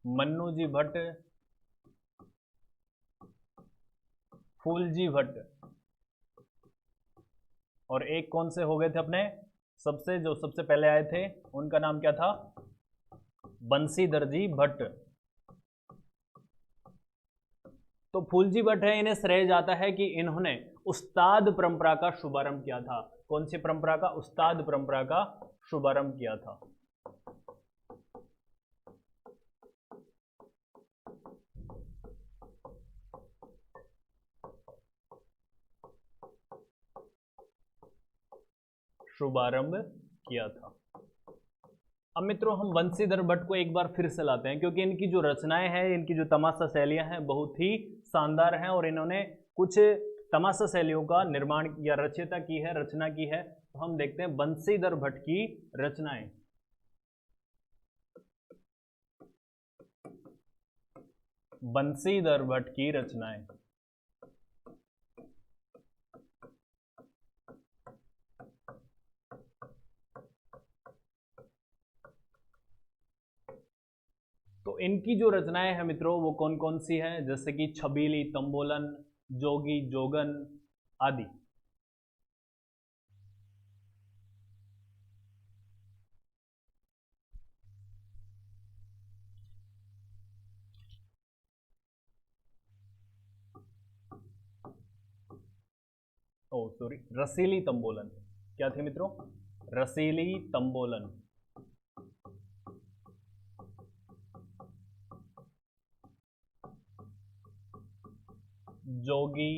A: मन्नू जी भट्ट, फूल जी भट्ट और एक कौन से हो गए थे अपने सबसे पहले आए थे उनका नाम क्या था? बंशीधर जी भट्ट। तो फूलजी भट्ट है, इन्हें श्रेय जाता है कि इन्होंने उस्ताद परंपरा का शुभारंभ किया था। कौन सी परंपरा का? उस्ताद परंपरा का शुभारंभ किया था। शुभारंभ किया था। अब मित्रों हम बंशीधर भट्ट को एक बार फिर से लाते हैं क्योंकि इनकी जो रचनाएं हैं, इनकी जो तमाशा शैलियां हैं बहुत ही शानदार हैं और इन्होंने कुछ तमाशा शैलियों का निर्माण या रचयिता की है, रचना की है। तो हम देखते हैं बंशीधर भट्ट की रचनाएं। बंशीधर भट्ट की रचनाएं। तो इनकी जो रचनाएं हैं मित्रों वो कौन कौन सी हैं, जैसे कि छबीली, तंबोलन, जोगी, जोगन आदि। ओ सॉरी, रसीली तंबोलन। क्या थे मित्रों? रसीली तंबोलन। जोगी,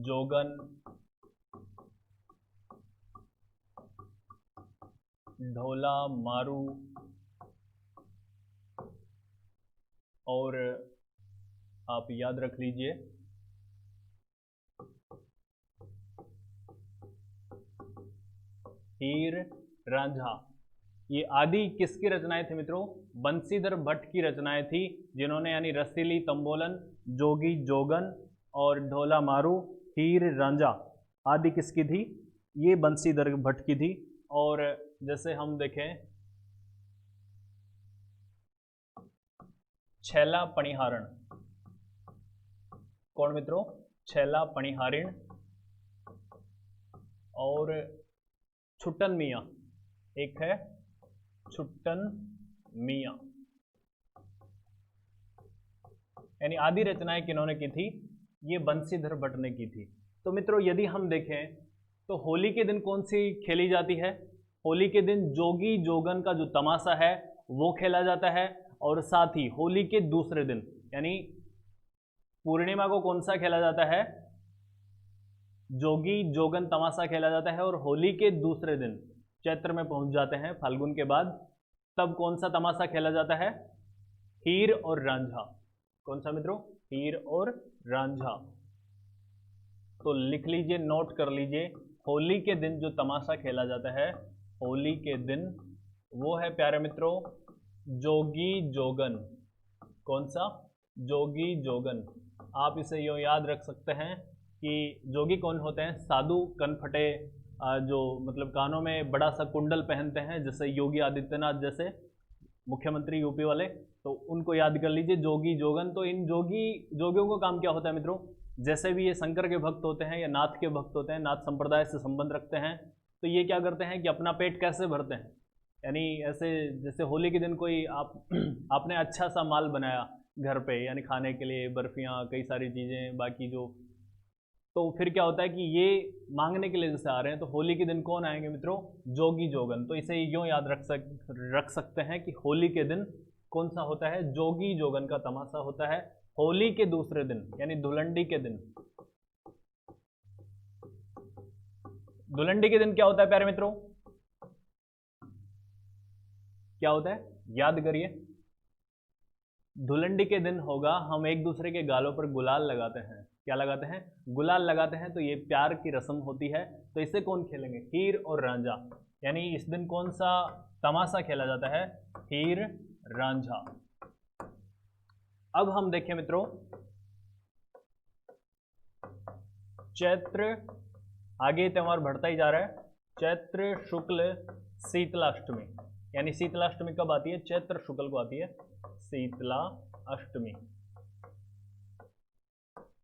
A: जोगन, ढोला, मारू और आप याद रख लीजिए हीर, रांझा। ये आदि किसकी रचनाएं थी मित्रों? बंसीधर भट्ट की रचनाएं थी, जिन्होंने यानी रसीली तंबोलन, जोगी, जोगन और ढोला, मारू, हीर, रांझा आदि किसकी थी? ये बंसीधर भट्ट की थी। और जैसे हम देखें छैला पणिहारण, कौन मित्रों? छैला पणिहारिण और छुट्टन मियाँ, एक है छुट्टन मियाँ। यानी आदि रचनाएं किन्होंने की थी? ये बंसीधर भट्ट ने की थी। तो मित्रों यदि हम देखें तो होली के दिन कौन सी खेली जाती है? होली के दिन जोगी जोगन का जो तमाशा है वो खेला जाता है, और साथ ही होली के दूसरे दिन यानी पूर्णिमा को कौन सा खेला जाता है? जोगी जोगन तमाशा खेला जाता है। और होली के दूसरे दिन चैत्र में पहुंच जाते हैं, फाल्गुन के बाद, तब कौन सा तमाशा खेला जाता है? हीर और रांझा। कौन सा मित्रों? हीर और रांझा। तो लिख लीजिए, नोट कर लीजिए, होली के दिन जो तमाशा खेला जाता है होली के दिन वो है प्यारे मित्रों जोगी जोगन। कौन सा? जोगी जोगन। आप इसे यूँ याद रख सकते हैं कि जोगी कौन होते हैं? साधु कनफटे, जो मतलब कानों में बड़ा सा कुंडल पहनते हैं, जैसे योगी आदित्यनाथ जैसे मुख्यमंत्री यूपी वाले, तो उनको याद कर लीजिए जोगी जोगन। तो इन जोगियों का काम क्या होता है मित्रों? जैसे भी ये शंकर के भक्त होते हैं या नाथ के भक्त होते हैं, नाथ संप्रदाय से संबंध रखते हैं, तो ये क्या करते हैं कि अपना पेट कैसे भरते हैं? यानी ऐसे जैसे होली के दिन कोई आपने अच्छा सा माल बनाया घर पे, यानी खाने के लिए बर्फियाँ, कई सारी चीज़ें बाकी जो, तो फिर क्या होता है कि ये मांगने के लिए जैसे आ रहे हैं, तो होली के दिन कौन आएंगे मित्रों? जोगी जोगन। तो इसे यूँ याद रख सकते हैं कि होली के दिन कौन सा होता है? जोगी जोगन का तमाशा होता है होली के दूसरे दिन, यानी धुलंडी के दिन। धुलंडी के दिन क्या होता है प्यारे मित्रों? क्या होता है? याद करिए। धुलंडी के दिन होगा, हम एक दूसरे के गालों पर गुलाल लगाते हैं। क्या लगाते हैं? गुलाल लगाते हैं। तो ये प्यार की रस्म होती है। तो इसे कौन खेलेंगे? हीर और रांझा। यानी इस दिन कौन सा तमाशा खेला जाता है? हीर रांझा। अब हम देखें मित्रों चैत्र, आगे त्योहार बढ़ता ही जा रहा है। चैत्र शुक्ल शीतला अष्टमी, यानी शीतला अष्टमी कब आती है? चैत्र शुक्ल को आती है शीतला अष्टमी।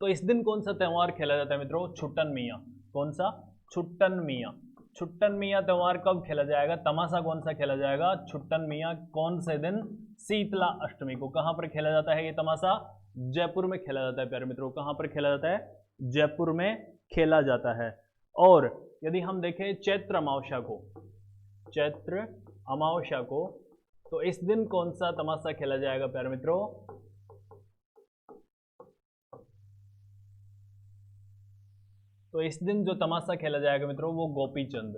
A: तो इस दिन कौन सा त्योहार खेला जाता है मित्रों? छुट्टन मियाँ। कौन सा? छुट्टन मियाँ। छुट्टन मियाँ त्योहार कब खेला जाएगा? तमाशा कौन सा खेला जाएगा? छुट्टन मियाँ कौन से दिन? शीतला अष्टमी को। कहां पर खेला जाता है ये तमाशा? जयपुर में खेला जाता है प्यारे मित्रों। कहां पर खेला जाता है? जयपुर में खेला जाता है। और यदि हम देखें चैत्र अमावस्या को, चैत्र अमावस्या को, तो इस दिन कौन सा तमाशा खेला जाएगा प्यारे मित्रों? तो इस दिन जो तमाशा खेला जाएगा मित्रों वो गोपीचंद,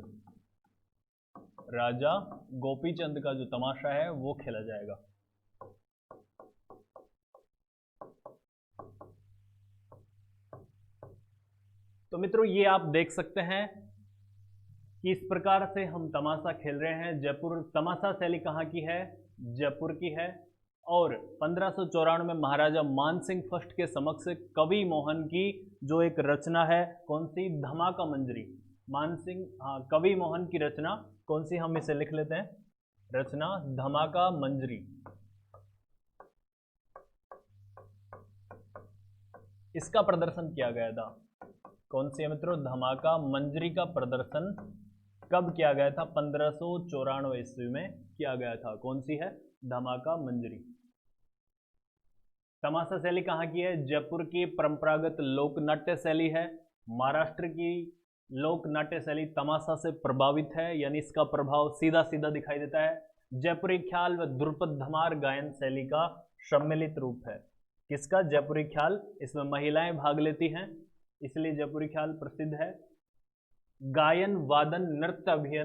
A: राजा गोपीचंद का जो तमाशा है वो खेला जाएगा। तो मित्रों ये आप देख सकते हैं कि इस प्रकार से हम तमाशा खेल रहे हैं। जयपुर तमाशा शैली कहाँ की है? जयपुर की है। और 1594 में महाराजा मानसिंह फर्स्ट के समक्ष कवि मोहन की जो एक रचना है, कौन सी? धमाका मंजरी। मानसिंह, हाँ, कवि मोहन की रचना कौन सी? हम इसे लिख लेते हैं, रचना धमाका मंजरी। इसका प्रदर्शन किया गया था। कौन सी है मित्रों? धमाका मंजरी का प्रदर्शन कब किया गया था? 1594 ईस्वी में किया गया था। कौन सी है? धमाका मंजरी। तमाशा शैली कहाँ की है? जयपुर की परंपरागत लोक नाट्य शैली है। महाराष्ट्र की लोक नाट्य शैली तमाशा से प्रभावित है, यानी इसका प्रभाव सीधा सीधा दिखाई देता है। जयपुरी ख्याल व ध्रुपद धमार गायन शैली का सम्मिलित रूप है। किसका? जयपुरी ख्याल। इसमें महिलाएं भाग लेती हैं, इसलिए जयपुरी ख्याल प्रसिद्ध है। गायन वादन नृत्य अभिनय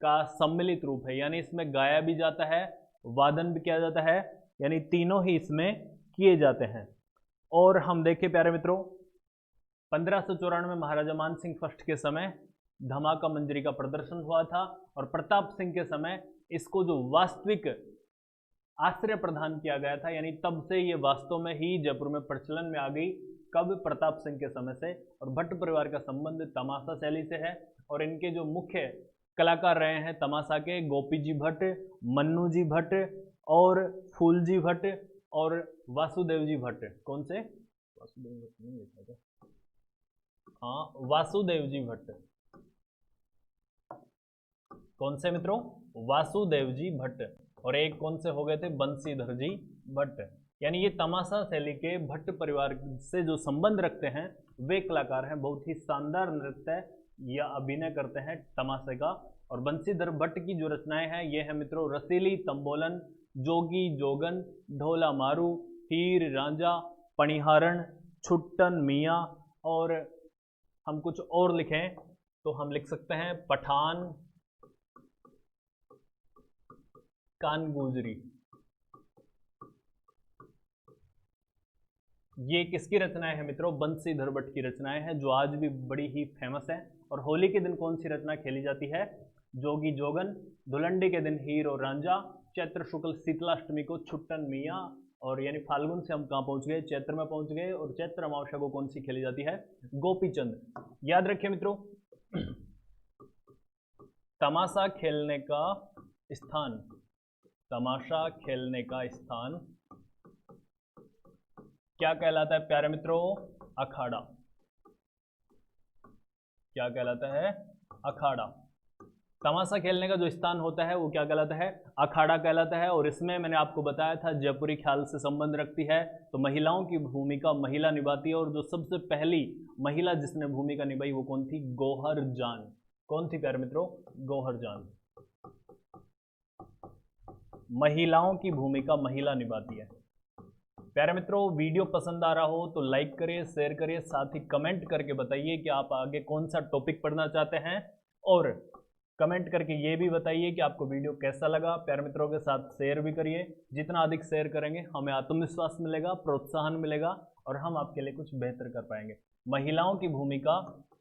A: का सम्मिलित रूप है, यानी इसमें गाया भी जाता है, वादन भी किया जाता है, यानी तीनों ही इसमें किए जाते हैं। और हम देखें प्यारे मित्रों, 1594 में महाराजा मान सिंह फर्स्ट के समय धमाका मंजरी का प्रदर्शन हुआ था, और प्रताप सिंह के समय इसको जो वास्तविक आश्रय प्रदान किया गया था, यानी तब से ये वास्तव में ही जयपुर में प्रचलन में आ गई। कब? प्रताप सिंह के समय से। और भट्ट परिवार का संबंध तमाशा शैली से है, और इनके जो मुख्य कलाकार रहे हैं तमाशा के, गोपी जी भट्ट, मन्नू जी भट्ट और फूल जी भट्ट और वासुदेव जी भट्ट। कौन से? वासुदेव भट्ट नहीं लिखा था? हाँ, वासुदेव जी भट्ट। कौन से मित्रों? वासुदेव जी भट्ट। और एक कौन से हो गए थे? बंसीधर जी भट्ट। यानी ये तमाशा शैली के भट्ट परिवार से जो संबंध रखते हैं वे कलाकार हैं। बहुत ही शानदार नृत्य या अभिनय करते हैं तमाशे का। और बंसीधर भट्ट की जो रचनाएं हैं ये है मित्रों रसीली तंबोलन, जोगी जोगन, ढोला मारू, हीर रांझा, पणिहारण, छुट्टन मियाँ, और हम कुछ और लिखें तो हम लिख सकते हैं पठान, कान गुजरी। ये किसकी रचनाएं हैं मित्रों? बंसीधर भट्ट की रचनाएं हैं, जो आज भी बड़ी ही फेमस है। और होली के दिन कौन सी रचना खेली जाती है? जोगी जोगन। धुलंडी के दिन हीर और रांझा। चैत्र शुक्ल शीतलाष्टमी को छुट्टन मियाँ। और यानी फाल्गुन से हम कहाँ पहुंच गए? चैत्र में पहुंच गए। और चैत्र अमावस्या को कौन सी खेली जाती है? गोपीचंद। याद रखिए मित्रों, तमाशा खेलने का स्थान, तमाशा खेलने का स्थान क्या कहलाता है प्यारे मित्रों? अखाड़ा। क्या कहलाता है? अखाड़ा। तमाशा खेलने का जो स्थान होता है वो क्या कहलाता है? अखाड़ा कहलाता है। और इसमें मैंने आपको बताया था जयपुरी ख्याल से संबंध रखती है, तो महिलाओं की भूमिका महिला निभाती है। और जो सबसे पहली महिला जिसने भूमिका निभाई वो कौन थी? गौहर जान। कौन थी प्यारे मित्रों? गौहर जान। महिलाओं की भूमिका महिला निभाती है। प्यारे मित्रों, वीडियो पसंद आ रहा हो तो लाइक करिए, शेयर करिए, साथ ही कमेंट करके बताइए कि आप आगे कौन सा टॉपिक पढ़ना चाहते हैं। और कमेंट करके ये भी बताइए कि आपको वीडियो कैसा लगा। प्यारे मित्रों के साथ शेयर भी करिए। जितना अधिक शेयर करेंगे हमें आत्मविश्वास मिलेगा, प्रोत्साहन मिलेगा, और हम आपके लिए कुछ बेहतर कर पाएंगे। महिलाओं की भूमिका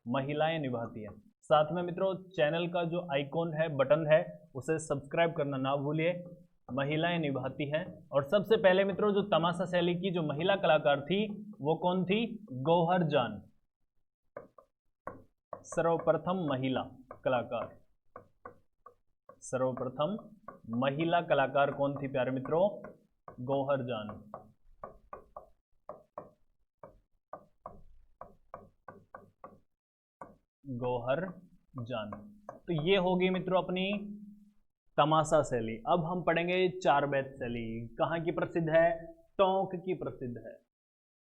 A: महिलाएं निभाती है। साथ में मित्रों चैनल का जो आइकॉन है, बटन है, उसे सब्सक्राइब करना ना भूलिए। महिलाएं निभाती हैं। और सबसे पहले मित्रों जो तमाशा शैली की जो महिला कलाकार थी वो कौन थी? गौहर जान। सर्वप्रथम महिला कलाकार, सर्वप्रथम महिला कलाकार कौन थी प्यारे मित्रों? गौहर जान। गौहर जान। तो ये होगी मित्रों अपनी तमाशा शैली। अब हम पढ़ेंगे चार बैत शैली। कहाँ की प्रसिद्ध है? टोंक की प्रसिद्ध है।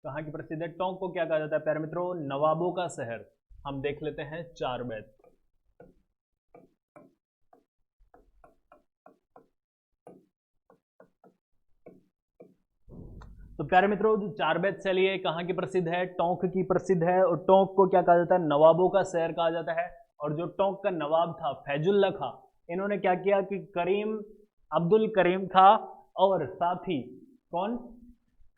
A: कहाँ की प्रसिद्ध है? टोंक को क्या कहा जाता है प्यारे मित्रों? नवाबों का शहर। हम देख लेते हैं चार बैत। तो प्यारे मित्रों जो चार बैत शैली है कहाँ की प्रसिद्ध है? टोंक की प्रसिद्ध है। और टोंक को क्या कहा जाता है? नवाबों का शहर कहा जाता है। और जो टोंक का नवाब था फैजुल्ला खां, इन्होंने क्या किया कि अब्दुल करीम खां और साथ ही कौन?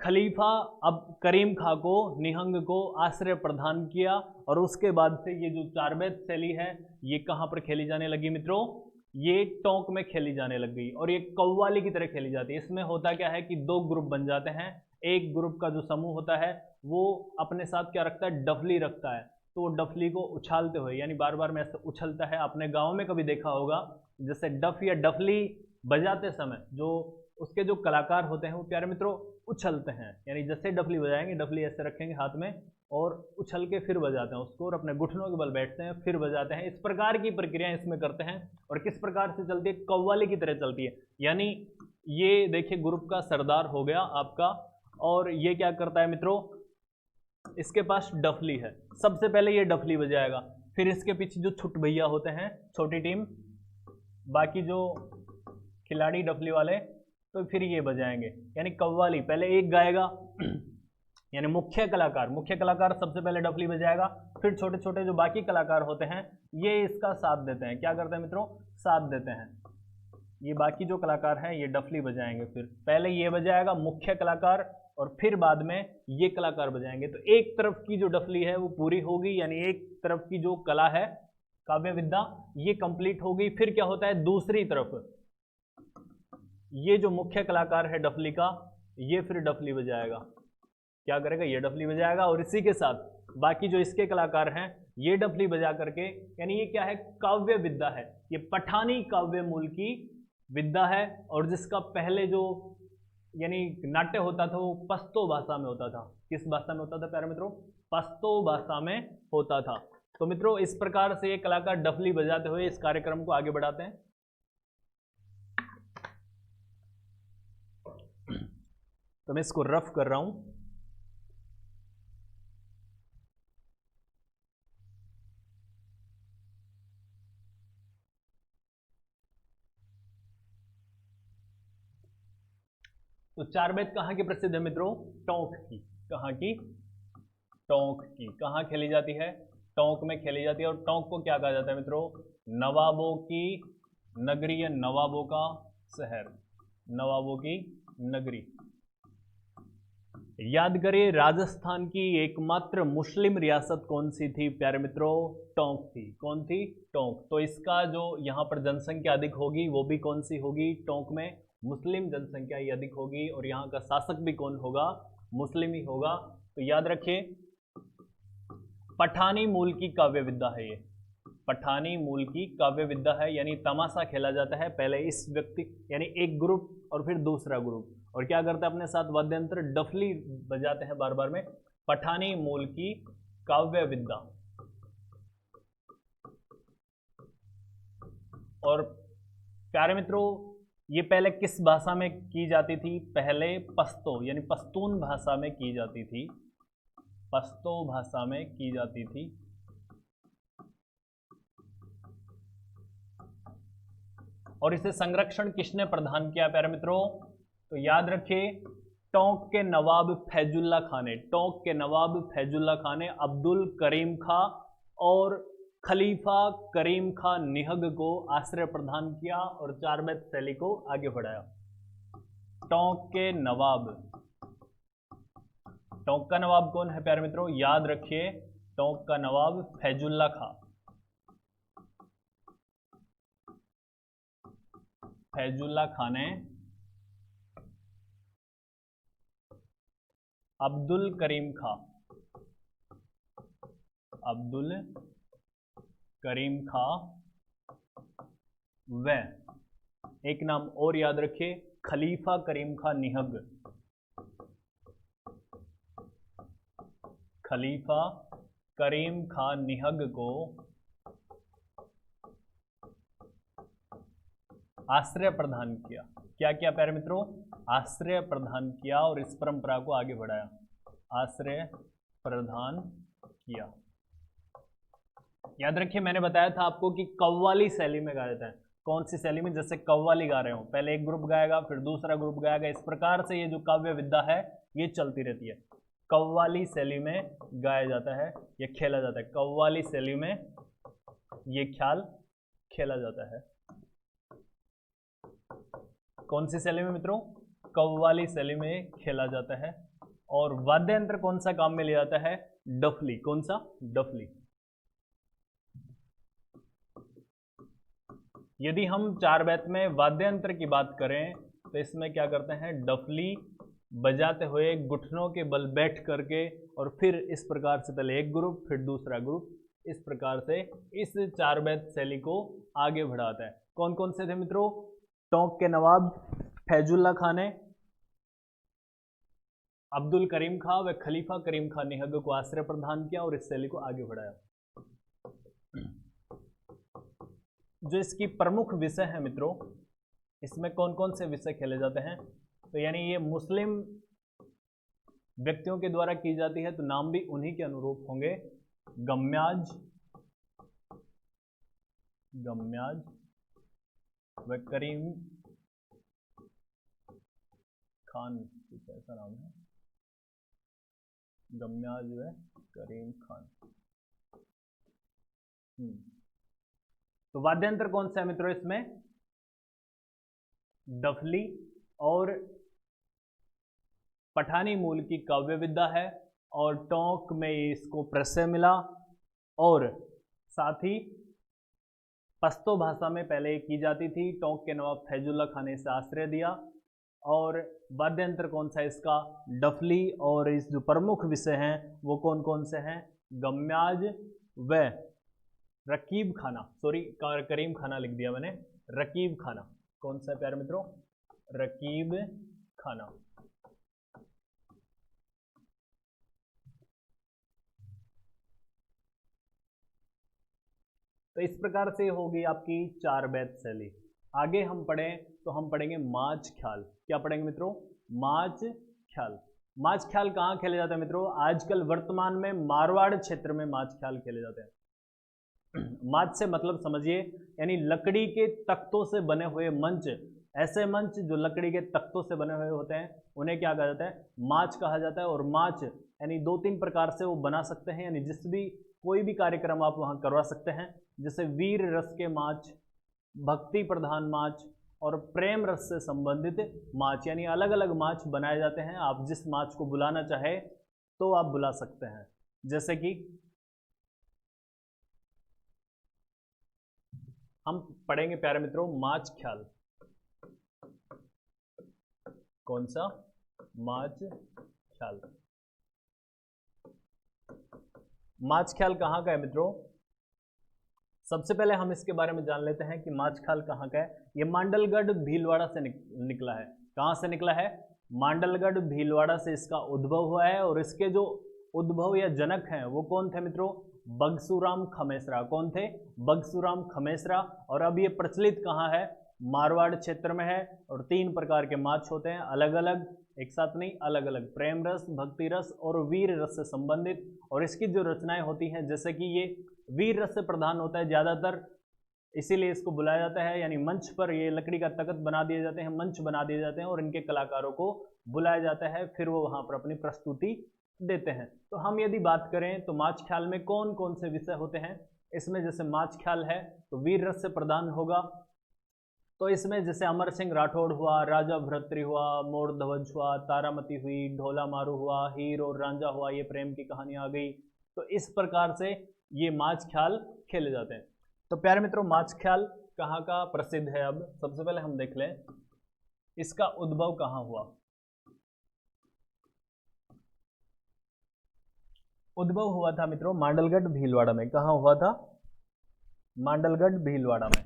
A: खलीफा अब करीम खां को, निहंग को आश्रय प्रदान किया। और उसके बाद से ये जो चार बैत शैली है ये कहाँ पर खेली जाने लगी मित्रों? ये टोंक में खेली जाने लग गई। और ये कव्वाली की तरह खेली जाती है। इसमें होता क्या है कि दो ग्रुप बन जाते हैं। एक ग्रुप का जो समूह होता है वो अपने साथ क्या रखता है? डफली रखता है। तो वो डफली को उछालते हुए, यानी बार बार में ऐसे उछलता है। आपने गांव में कभी देखा होगा जैसे डफ या डफली बजाते समय जो उसके जो कलाकार होते हैं वो प्यारे मित्रों उछलते हैं, यानी जैसे डफली बजाएंगे, डफली ऐसे रखेंगे हाथ में और उछल के फिर बजाते हैं उसको, और अपने घुटनों के बल बैठते हैं फिर बजाते हैं। इस प्रकार की प्रक्रिया इसमें करते हैं। और किस प्रकार से चलती है, कव्वाली की तरह चलती है। यानी ये देखिए ग्रुप का सरदार हो गया आपका, और ये क्या करता है मित्रों, इसके पास डफली है, सबसे पहले ये डफली बजाएगा, फिर इसके पीछे जो छुट भैया होते हैं, छोटी टीम, बाकी जो खिलाड़ी डफली वाले, तो फिर ये बजाएंगे। यानी कव्वाली पहले एक गाएगा यानी मुख्य कलाकार सबसे पहले डफली बजाएगा, फिर छोटे छोटे जो बाकी कलाकार होते हैं ये इसका साथ देते हैं। क्या करते हैं मित्रों, साथ देते हैं। ये बाकी जो कलाकार हैं ये डफली बजाएंगे, फिर पहले ये बजाएगा मुख्य कलाकार और फिर बाद में ये कलाकार बजाएंगे। तो एक तरफ की जो डफली है वो पूरी होगी, यानी एक तरफ की जो कला है काव्य विद्या ये कंप्लीट होगी। फिर क्या होता है, दूसरी तरफ ये जो मुख्य कलाकार है डफली का, ये फिर डफली बजाएगा। क्या करेगा, ये डफली बजाएगा, और इसी के साथ बाकी जो इसके कलाकार हैं ये डफली बजा करके, यानी ये क्या है, काव्य विद्या है। ये पठानी काव्य मूल की विद्या है, और जिसका पहले जो यानी नाट्य होता था वो पश्तो भाषा में होता था। किस भाषा में होता था प्यारे मित्रों, पश्तो भाषा में होता था। तो मित्रों इस प्रकार से ये कलाकार डफली बजाते हुए इस कार्यक्रम को आगे बढ़ाते हैं। तो मैं इसको रफ कर रहा हूं। तो चार बेत कहाँ की प्रसिद्ध है मित्रों, टोंक की। कहाँ की, टोंक की। कहाँ खेली जाती है, टोंक में खेली जाती है। और टोंक को क्या कहा जाता है मित्रों, नवाबों की नगरी या नवाबों का शहर, नवाबों की नगरी। याद करिए राजस्थान की एकमात्र मुस्लिम रियासत कौन सी थी प्यारे मित्रों, टोंक थी। कौन थी, टोंक। तो इसका जो यहाँ पर जनसंख्या अधिक होगी वो भी कौन सी होगी, टोंक में मुस्लिम जनसंख्या ही अधिक होगी, और यहाँ का शासक भी कौन होगा, मुस्लिम ही होगा। तो याद रखिए पठानी मूल की काव्य विद्या है ये, पठानी मूल की काव्य विद्या है। यानी तमाशा खेला जाता है, पहले इस व्यक्ति यानी एक ग्रुप और फिर दूसरा ग्रुप, और क्या करता है अपने साथ वाद्यंत्र डफली बजाते हैं बार बार में। पठानी मूल की काव्य विद्या। और प्यारे मित्रों ये पहले किस भाषा में की जाती थी, पहले पश्तो यानी पश्तून भाषा में की जाती थी, पश्तो भाषा में की जाती थी। और इसे संरक्षण किसने प्रदान किया प्यारे मित्रों, तो याद रखिए टोंक के नवाब फैजुल्ला खान ने, टोंक के नवाब फैजुल्ला खान ने अब्दुल करीम खां और खलीफा करीम खां निहग को आश्रय प्रदान किया और चार बेत शैली को आगे बढ़ाया। टोंक के नवाब, टोंक का नवाब कौन है प्यारे मित्रों, याद रखिए टोंक का नवाब फैजुल्ला खां, फैजुल्ला खान ने अब्दुल करीम खां, अब्दुल करीम खां व एक नाम और याद रखिए खलीफा करीम खां निहग, खलीफा करीम खां निहग को आश्रय प्रदान किया। क्या किया प्यारे मित्रों, आश्रय प्रदान किया और इस परंपरा को आगे बढ़ाया, आश्रय प्रदान किया। याद रखिए मैंने बताया था आपको कि कव्वाली शैली में गाया जाता है। कौन सी शैली में, जैसे कव्वाली गा रहे हो, पहले एक ग्रुप गाएगा फिर दूसरा ग्रुप गाएगा, इस प्रकार से ये जो काव्य विद्या है ये चलती रहती है। कव्वाली शैली में गाया जाता है या खेला जाता है, कव्वाली शैली में ये ख्याल खेला जाता है। कौन सी शैली में मित्रों, कव्वाली शैली में खेला जाता है। और वाद्य यंत्र कौन सा काम में लिया जाता है, डफली। कौन सा, डफली। यदि हम चार बेत में वाद्य यंत्र की बात करें तो इसमें क्या करते हैं, डफली बजाते हुए घुटनों के बल बैठ करके, और फिर इस प्रकार से पहले एक ग्रुप फिर दूसरा ग्रुप, इस प्रकार से इस चार बेत शैली को आगे बढ़ाता है। कौन कौन से थे मित्रों, टोंक के नवाब फैजुल्ला खान ने, अब्दुल करीम खां व खलीफा करीम खां निहंग को आश्रय प्रदान किया और इस शैली को आगे बढ़ाया। जो इसकी प्रमुख विषय है मित्रों, इसमें कौन कौन से विषय खेले जाते हैं, तो यानी ये मुस्लिम व्यक्तियों के द्वारा की जाती है, तो नाम भी उन्हीं के अनुरूप होंगे। गम्याज व करीम खान, कुछ ऐसा नाम है, गम्याज व करीम खान। तो वाद्यंत्र कौन सा है मित्रों इसमें, डफली और पठानी मूल की काव्य विद्या है, और टोंक में इसको प्रत्यय मिला, और साथ ही पश्तो भाषा में पहले की जाती थी। टोंक के नवाब फैजुल्ला खान ने इसे आश्रय दिया। और वाद्यंत्र कौन सा है इसका, डफली, और इस जो प्रमुख विषय हैं वो कौन कौन से हैं, गम्याज व रकीब खाना, सॉरी करीम खाना लिख दिया मैंने, रकीब खाना। कौन सा है प्यारे मित्रों, रकीब खाना। तो इस प्रकार से होगी आपकी चार बैत शैली। आगे हम पढ़ें तो हम पढ़ेंगे माच ख्याल। क्या पढ़ेंगे मित्रों, माच ख्याल। माच ख्याल कहाँ खेले जाते हैं मित्रों, आजकल वर्तमान में मारवाड़ क्षेत्र में माच ख्याल खेले जाते हैं। माच से मतलब समझिए, यानी लकड़ी के तख्तों से बने हुए मंच, ऐसे मंच जो लकड़ी के तख्तों से बने हुए होते हैं उन्हें क्या कहा जाता है, माच कहा जाता है। और माच यानी दो तीन प्रकार से वो बना सकते हैं, यानी जिस भी कोई भी कार्यक्रम आप वहाँ करवा सकते हैं, जैसे वीर रस के माच, भक्ति प्रधान माच और प्रेम रस से संबंधित माच, यानी अलग अलग माच बनाए जाते हैं। आप जिस माच को बुलाना चाहे तो आप बुला सकते हैं। जैसे कि हम पढ़ेंगे प्यारे मित्रों माच ख्याल। कौन सा, माच ख्याल। माच ख्याल कहाँ का है मित्रों, सबसे पहले हम इसके बारे में जान लेते हैं कि माच ख्याल कहाँ का है। ये मांडलगढ़ भीलवाड़ा से निकला है। कहाँ से निकला है, मांडलगढ़ भीलवाड़ा से इसका उद्भव हुआ है। और इसके जो उद्भव या जनक हैं वो कौन थे मित्रों, बगसूराम खमेसरा। कौन थे, बगसूराम खमेसरा। और अब ये प्रचलित कहाँ है, मारवाड़ क्षेत्र में है। और तीन प्रकार के माच होते हैं, अलग अलग, एक साथ नहीं, अलग अलग, प्रेम रस, भक्ति रस और वीर रस से संबंधित। और इसकी जो रचनाएं होती हैं, जैसे कि ये वीर रस से प्रधान होता है ज़्यादातर, इसीलिए इसको बुलाया जाता है। यानी मंच पर ये लकड़ी का तख्त बना दिए जाते हैं, मंच बना दिए जाते हैं और इनके कलाकारों को बुलाया जाता है, फिर वो वहाँ पर अपनी प्रस्तुति देते हैं। तो हम यदि बात करें तो माच ख्याल में कौन कौन से विषय होते हैं, इसमें जैसे माच ख्याल है तो वीर रस से प्रधान होगा। तो इसमें जैसे अमर सिंह राठौड़ हुआ, राजा भरतरी हुआ, मोर ध्वज हुआ, तारामती हुई, ढोला मारू हुआ, हीर और रांझा हुआ, ये प्रेम की कहानी आ गई। तो इस प्रकार से ये माच ख्याल खेले जाते हैं। तो प्यारे मित्रों माच ख्याल कहाँ का प्रसिद्ध है, अब सबसे पहले हम देख लें इसका उद्भव कहाँ हुआ। उद्भव हुआ था मित्रों मांडलगढ़ भीलवाड़ा में। कहाँ हुआ था, मांडलगढ़ भीलवाड़ा में।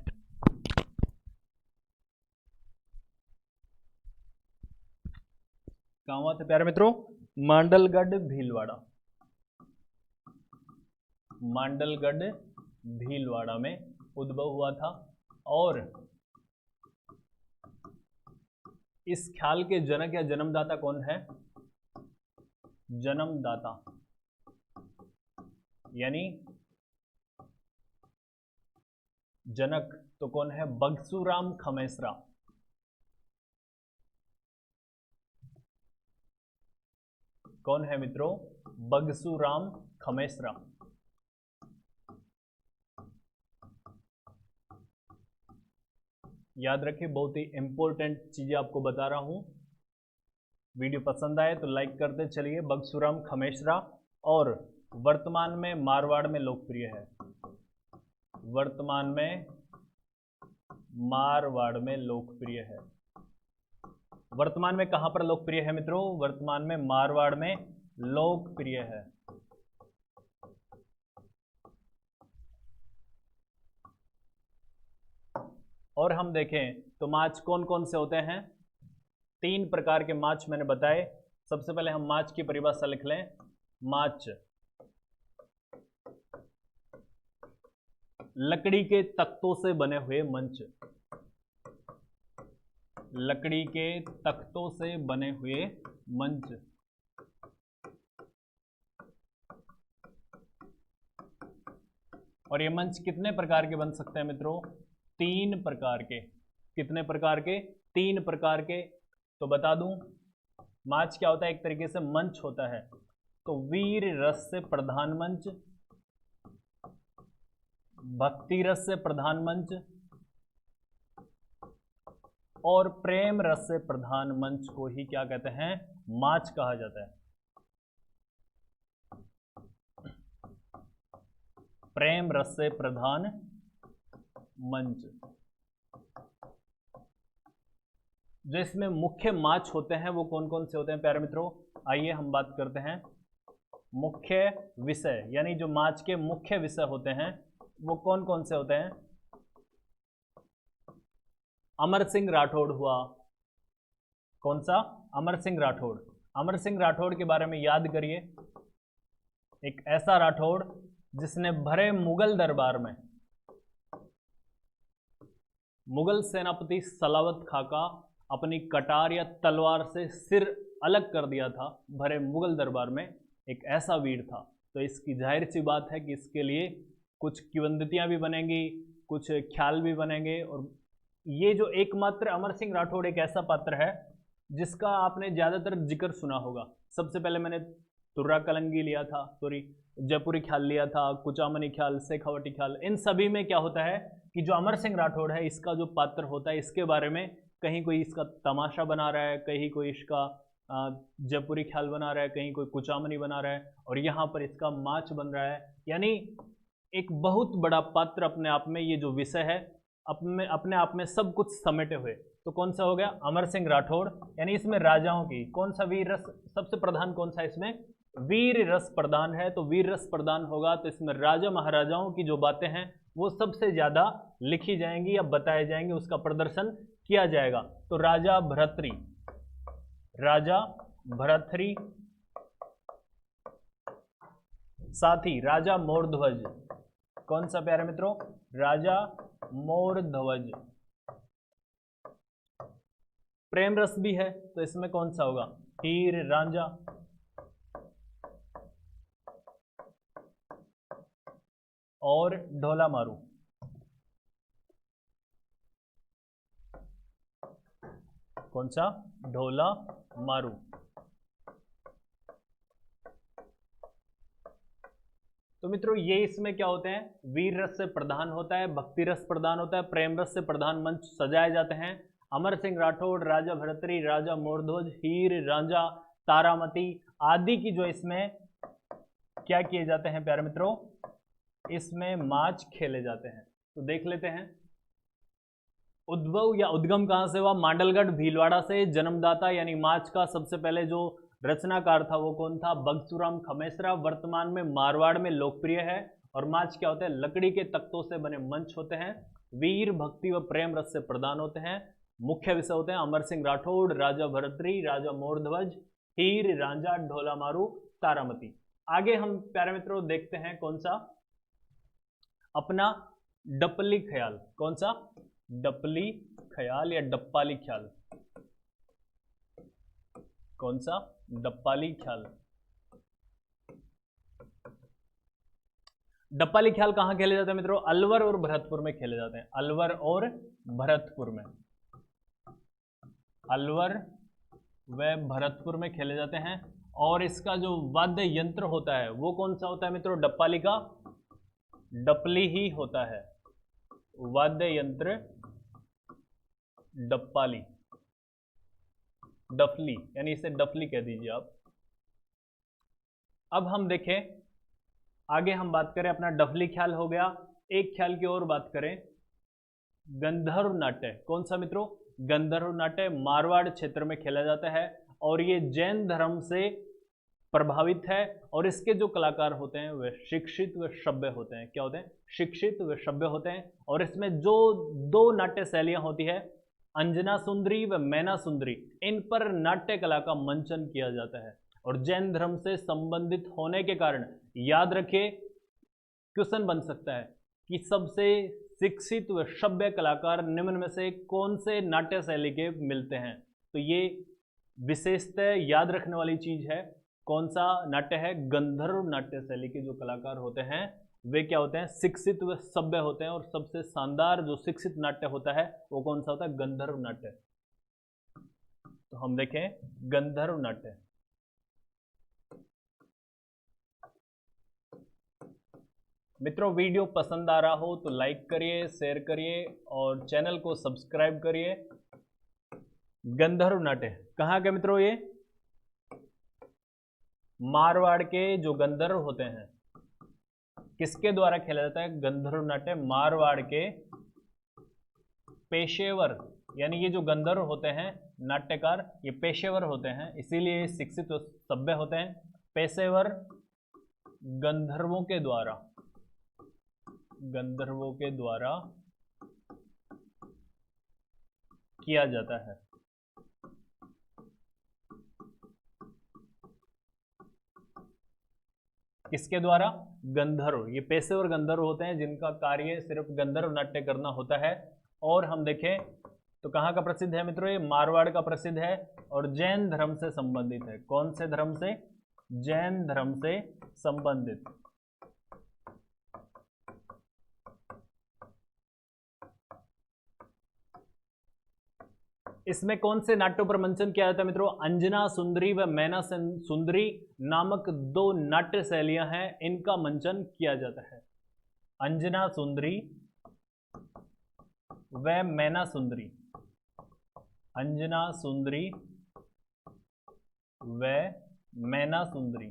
A: कहाँ हुआ था प्यारे मित्रों, मांडलगढ़ भीलवाड़ा। मांडलगढ़ भीलवाड़ा में उद्भव हुआ था। और इस ख्याल के जनक या जन्मदाता कौन है, जन्मदाता यानी जनक तो कौन है, बगसूराम खमेसरा। कौन है मित्रों, बगसूराम खमेसरा। याद रखिए, बहुत ही इंपॉर्टेंट चीजें आपको बता रहा हूं। वीडियो पसंद आए तो लाइक करते चलिए। बगसूराम खमेसरा और वर्तमान में मारवाड़ में लोकप्रिय है। वर्तमान में मारवाड़ में लोकप्रिय है। वर्तमान में कहां पर लोकप्रिय है मित्रों, वर्तमान में मारवाड़ में लोकप्रिय है। और हम देखें तो माच कौन कौन से होते हैं, तीन प्रकार के माच मैंने बताए। सबसे पहले हम माच की परिभाषा लिख लें। माच लकड़ी के तख्तों से बने हुए मंच, लकड़ी के तख्तों से बने हुए मंच। और ये मंच कितने प्रकार के बन सकते हैं मित्रों? 3 प्रकार के। कितने प्रकार के? 3 प्रकार के। तो बता दूं, माच क्या होता है? एक तरीके से मंच होता है। तो वीर रस से प्रधान मंच, भक्ति रस से प्रधान मंच और प्रेम रस से प्रधान मंच को ही क्या कहते हैं? माच कहा जाता है। प्रेम रस से प्रधान मंच। जो इसमें मुख्य माच होते हैं वो कौन कौन से होते हैं प्यारे मित्रों? आइए हम बात करते हैं मुख्य विषय, यानी जो माच के मुख्य विषय होते हैं वो कौन कौन से होते हैं? अमर सिंह राठौड़ हुआ। कौन सा? अमर सिंह राठौड़। अमर सिंह राठौड़ के बारे में याद करिए। एक ऐसा राठौड़ जिसने भरे मुगल दरबार में मुगल सेनापति सलावत खां का अपनी कटार या तलवार से सिर अलग कर दिया था भरे मुगल दरबार में। एक ऐसा वीर था। तो इसकी जाहिर सी बात है कि इसके लिए कुछ किंवदंतियां भी बनेंगी, कुछ ख्याल भी बनेंगे। और ये जो एकमात्र अमर सिंह राठौड़ एक ऐसा पात्र है जिसका आपने ज़्यादातर जिक्र सुना होगा। सबसे पहले मैंने तुर्रा कलंगी लिया था, सॉरी जयपुरी ख्याल लिया था, कुचामनी ख्याल, शेखावटी ख्याल। इन सभी में क्या होता है कि जो अमर सिंह राठौड़ है इसका जो पात्र होता है इसके बारे में कहीं कोई इसका तमाशा बना रहा है, कहीं कोई इसका जयपुरी ख्याल बना रहा है, कहीं कोई कुचामनी बना रहा है और यहाँ पर इसका माच बन रहा है। यानी एक बहुत बड़ा पात्र अपने आप में, ये जो विषय है अपने आप में सब कुछ समेटे हुए। तो कौन सा हो गया? अमर सिंह राठौड़। यानी इसमें राजाओं की कौन सा वीर रस सबसे प्रधान कौन सा है? इसमें वीर रस प्रधान है। तो वीर रस प्रधान होगा तो इसमें राजा महाराजाओं की जो बातें हैं वो सबसे ज्यादा लिखी जाएंगी या बताए जाएंगे, उसका प्रदर्शन किया जाएगा। तो राजा भर्तृहरि, राजा भर्तृहरि, साथ ही राजा मोरध्वज। कौन सा प्यारे मित्रों? राजा मोरध्वज। प्रेम रस भी है तो इसमें कौन सा होगा? हीर रांझा। और ढोला मारू। कौन सा? ढोला मारू। तो मित्रों ये इसमें क्या होते हैं? वीर रस से प्रधान होता है, भक्ति रस प्रधान होता है, प्रेम रस से प्रधान मंच सजाए जाते हैं। अमर सिंह राठौड़, राजा भर्तृहरि, राजा मोरध्वज, हीर रांझा, तारामती आदि की जो इसमें क्या किए जाते हैं प्यारे मित्रों? इसमें माच खेले जाते हैं। तो देख लेते हैं उद्भव या उद्गम कहां से हुआ? मांडलगढ़ भीलवाड़ा से। जन्मदाता यानी माच का सबसे पहले जो रचनाकार था वो कौन था? बगसुराम खमेसरा। वर्तमान में मारवाड़ में लोकप्रिय है। और माच क्या होते हैं? लकड़ी के तख्तों से बने मंच होते हैं। वीर भक्ति व प्रेम रस से प्रदान होते हैं। मुख्य विषय होते हैं अमर सिंह राठौड़, राजा भर्तृहरि, राजा मोरध्वज, हीर रांझा, ढोला मारू, तारामती। आगे हम प्यारे मित्रों देखते हैं कौन सा? अपना डपली ख्याल। कौन सा? डपली ख्याल या डप्पाली ख्याल। कौन सा? डप्पाली ख्याल। डप्पाली ख्याल कहां खेले जाते हैं मित्रों? अलवर और भरतपुर में खेले जाते हैं। अलवर और भरतपुर में, अलवर व भरतपुर में खेले जाते हैं। और इसका जो वाद्य यंत्र होता है वो कौन सा होता है मित्रों? डप्पाली का डपली ही होता है। वाद्य यंत्र डप्पाली, डफली, यानी इसे डफली कह दीजिए आप। अब हम देखें आगे, हम बात करें अपना डफली ख्याल हो गया। एक ख्याल की और बात करें, गंधर्व नाट्य। कौन सा मित्रों? गंधर्व नाट्य मारवाड़ क्षेत्र में खेला जाता है और ये जैन धर्म से प्रभावित है। और इसके जो कलाकार होते हैं वे शिक्षित व सभ्य होते हैं। क्या होते हैं? शिक्षित व सभ्य होते हैं। और इसमें जो 2 नाट्य शैलियां होती है, अंजना सुंदरी व मैना सुंदरी, इन पर नाट्य कला का मंचन किया जाता है। और जैन धर्म से संबंधित होने के कारण याद रखिए क्वेश्चन बन सकता है कि सबसे शिक्षित व सभ्य कलाकार निम्न में से कौन से नाट्य शैली के मिलते हैं। तो ये विशेषतः याद रखने वाली चीज है। कौन सा नाट्य है? गंधर्व नाट्य शैली के जो कलाकार होते हैं वे क्या होते हैं? शिक्षित व सभ्य होते हैं। और सबसे शानदार जो शिक्षित नाट्य होता है वो कौन सा होता है? गंधर्व नाट्य। तो हम देखें गंधर्व नाट्य। मित्रों, वीडियो पसंद आ रहा हो तो लाइक करिए, शेयर करिए और चैनल को सब्सक्राइब करिए। गंधर्व नाट्य कहाँ के मित्रों? ये मारवाड़ के जो गंधर्व होते हैं, किसके द्वारा खेला जाता है गंधर्व नाट्य? मारवाड़ के पेशेवर, यानी ये जो गंधर्व होते हैं नाट्यकार, ये पेशेवर होते हैं, इसीलिए शिक्षित और सभ्य होते हैं। पेशेवर गंधर्वों के द्वारा किया जाता है। किसके द्वारा? गंधर्व। ये पेशेवर गंधर्व होते हैं जिनका कार्य सिर्फ गंधर्व नाट्य करना होता है। और हम देखें तो कहाँ का प्रसिद्ध है मित्रों? ये मारवाड़ का प्रसिद्ध है और जैन धर्म से संबंधित है। कौन से धर्म से? जैन धर्म से संबंधित। इसमें कौन से नाट्यों पर मंचन किया जाता है मित्रों? अंजना सुंदरी व मैना सुंदरी नामक दो नाट्य शैलियां हैं, इनका मंचन किया जाता है। अंजना सुंदरी व मैना सुंदरी, अंजना सुंदरी व मैना सुंदरी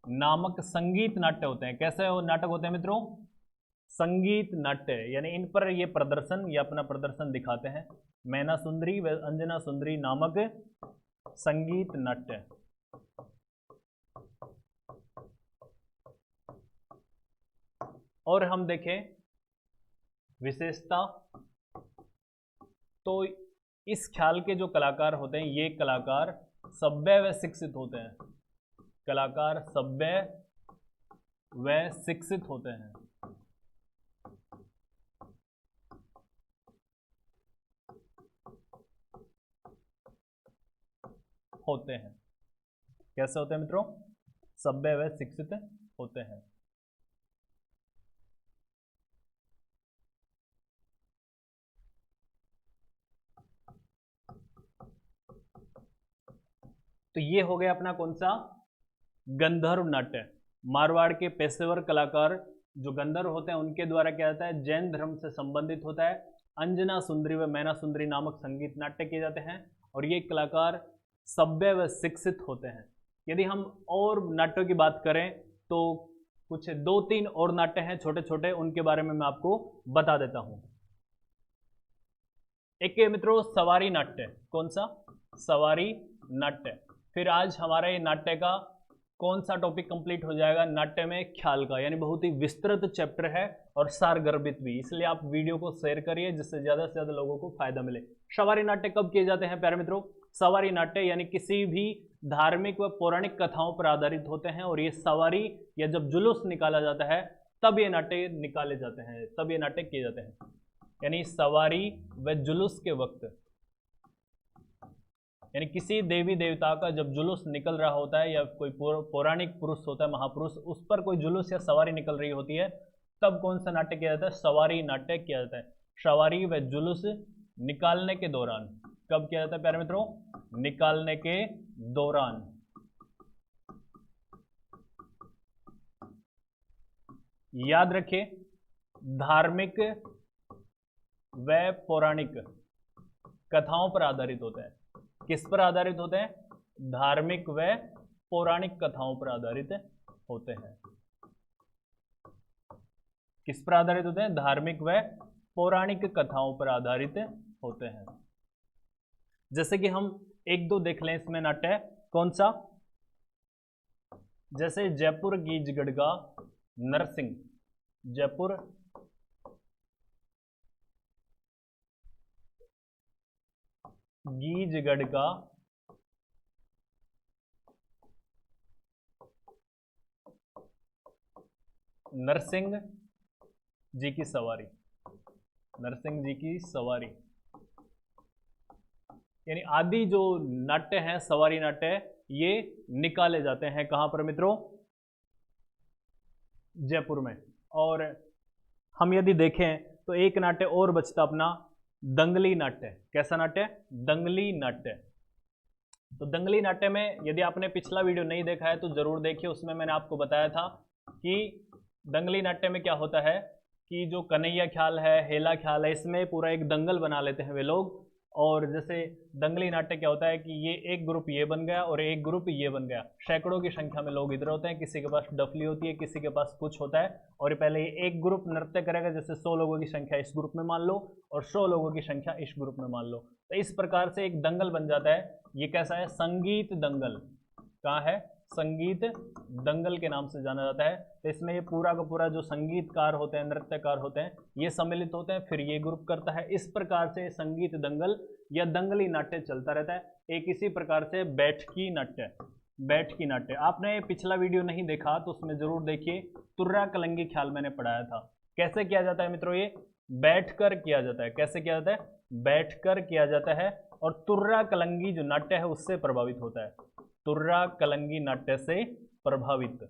A: नामक संगीत नाट्य होते हैं। कैसे नाटक होते हैं मित्रों? संगीत नाट्य, यानी इन पर ये प्रदर्शन या अपना प्रदर्शन दिखाते हैं। मैना सुंदरी व अंजना सुंदरी नामक संगीत नाट्य। और हम देखें विशेषता, तो इस ख्याल के जो कलाकार होते हैं ये कलाकार सभ्य व शिक्षित होते हैं। कलाकार सभ्य व शिक्षित होते हैं। कैसे होते हैं मित्रों? सभ्य व शिक्षित होते हैं। तो ये हो गया अपना कौन सा? गंधर्व नाट्य। मारवाड़ के पेशेवर कलाकार जो गंधर्व होते हैं उनके द्वारा क्या जाता है? जैन धर्म से संबंधित होता है। अंजना सुंदरी व मैना सुंदरी नामक संगीत नाट्य किए जाते हैं और ये कलाकार सभ्य व शिक्षित होते हैं। यदि हम और नाट्यों की बात करें तो कुछ 2-3 और नाट्य हैं छोटे छोटे, उनके बारे में मैं आपको बता देता हूं। एक मित्रों सवारी नाट्य। कौन सा? सवारी नाट्य। फिर आज हमारा ये नाट्य का कौन सा टॉपिक कंप्लीट हो जाएगा? नाट्य में ख्याल का, यानी बहुत ही विस्तृत चैप्टर है और सारगर्भित भी, इसलिए आप वीडियो को शेयर करिए जिससे ज्यादा से ज्यादा लोगों को फायदा मिले। सवारी नाट्य कब किए जाते हैं प्यारे मित्रों? सवारी नाट्य यानी किसी भी धार्मिक व पौराणिक कथाओं पर आधारित होते हैं और ये सवारी या जब जुलूस निकाला जाता है तब ये नाट्य निकाले जाते हैं, तब ये नाट्य किए जाते हैं। यानी सवारी व जुलूस के वक्त, यानी किसी देवी देवता का जब जुलूस निकल रहा होता है या कोई पौराणिक पुरुष होता है, महापुरुष, उस पर कोई जुलूस या सवारी निकल रही होती है, तब कौन सा नाट्य किया जाता है? सवारी नाट्य किया जाता है। सवारी व जुलूस निकालने के दौरान। कब किया जाता है प्यारे मित्रों? निकालने के दौरान। याद रखिए धार्मिक व पौराणिक कथाओं पर आधारित होते हैं। किस पर आधारित होते हैं? धार्मिक व पौराणिक कथाओं पर आधारित होते हैं। किस पर आधारित होते हैं? धार्मिक व पौराणिक कथाओं पर आधारित होते हैं। जैसे कि हम 1-2 देख लें इसमें नाट्य। कौन सा? जैसे जयपुर गीजगढ़ का नरसिंह, जयपुर गीजगढ़ का नरसिंह जी की सवारी, नरसिंह जी की सवारी, यानी आदि जो नाट्य हैं, सवारी नाट्य, ये निकाले जाते हैं कहां पर मित्रों? जयपुर में। और हम यदि देखें तो एक नाट्य और बचता अपना, दंगली नाट्य। कैसा नाट्य? दंगली नाट्य। तो दंगली नाट्य में यदि आपने पिछला वीडियो नहीं देखा है तो जरूर देखिए, उसमें मैंने आपको बताया था कि दंगली नाट्य में क्या होता है कि जो कन्हैया ख्याल है, हेला ख्याल है, इसमें पूरा एक दंगल बना लेते हैं वे लोग। और जैसे दंगली नाट्य क्या होता है कि ये एक ग्रुप ये बन गया और एक ग्रुप ये बन गया, सैकड़ों की संख्या में लोग इधर होते हैं, किसी के पास डफली होती है, किसी के पास कुछ होता है, और पहले ये एक ग्रुप नृत्य करेगा, जैसे 100 लोगों की संख्या इस ग्रुप में मान लो और 100 लोगों की संख्या इस ग्रुप में मान लो, तो इस प्रकार से एक दंगल बन जाता है। ये कैसा है? संगीत दंगल। कहाँ है? संगीत दंगल के नाम से जाना जाता है। तो इसमें ये पूरा का पूरा जो संगीतकार होते हैं, नृत्यकार होते हैं, ये सम्मिलित होते हैं, फिर ये ग्रुप करता है। इस प्रकार से संगीत दंगल या दंगली नाट्य चलता रहता है। एक इसी प्रकार से बैठकी नाट्य, बैठकी नाट्य आपने पिछला वीडियो नहीं देखा तो उसमें जरूर देखिए, तुर्रा कलंगी ख्याल मैंने पढ़ाया था। कैसे किया जाता है मित्रों? ये बैठकर किया जाता है। कैसे किया जाता है? बैठकर किया जाता है। और तुर्रा कलंगी जो नाट्य है उससे प्रभावित होता है, तुर्रा कलंगी नाट्य से प्रभावित।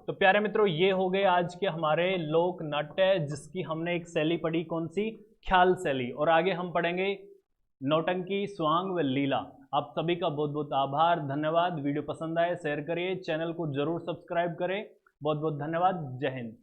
A: तो प्यारे मित्रों, ये हो गए आज के हमारे लोक नाट्य, जिसकी हमने एक शैली पढ़ी, कौन सी? ख्याल शैली। और आगे हम पढ़ेंगे नौटंकी, स्वांग व लीला। आप सभी का बहुत बहुत आभार, धन्यवाद। वीडियो पसंद आए शेयर करिए, चैनल को जरूर सब्सक्राइब करें। बहुत बहुत धन्यवाद। जय हिंद।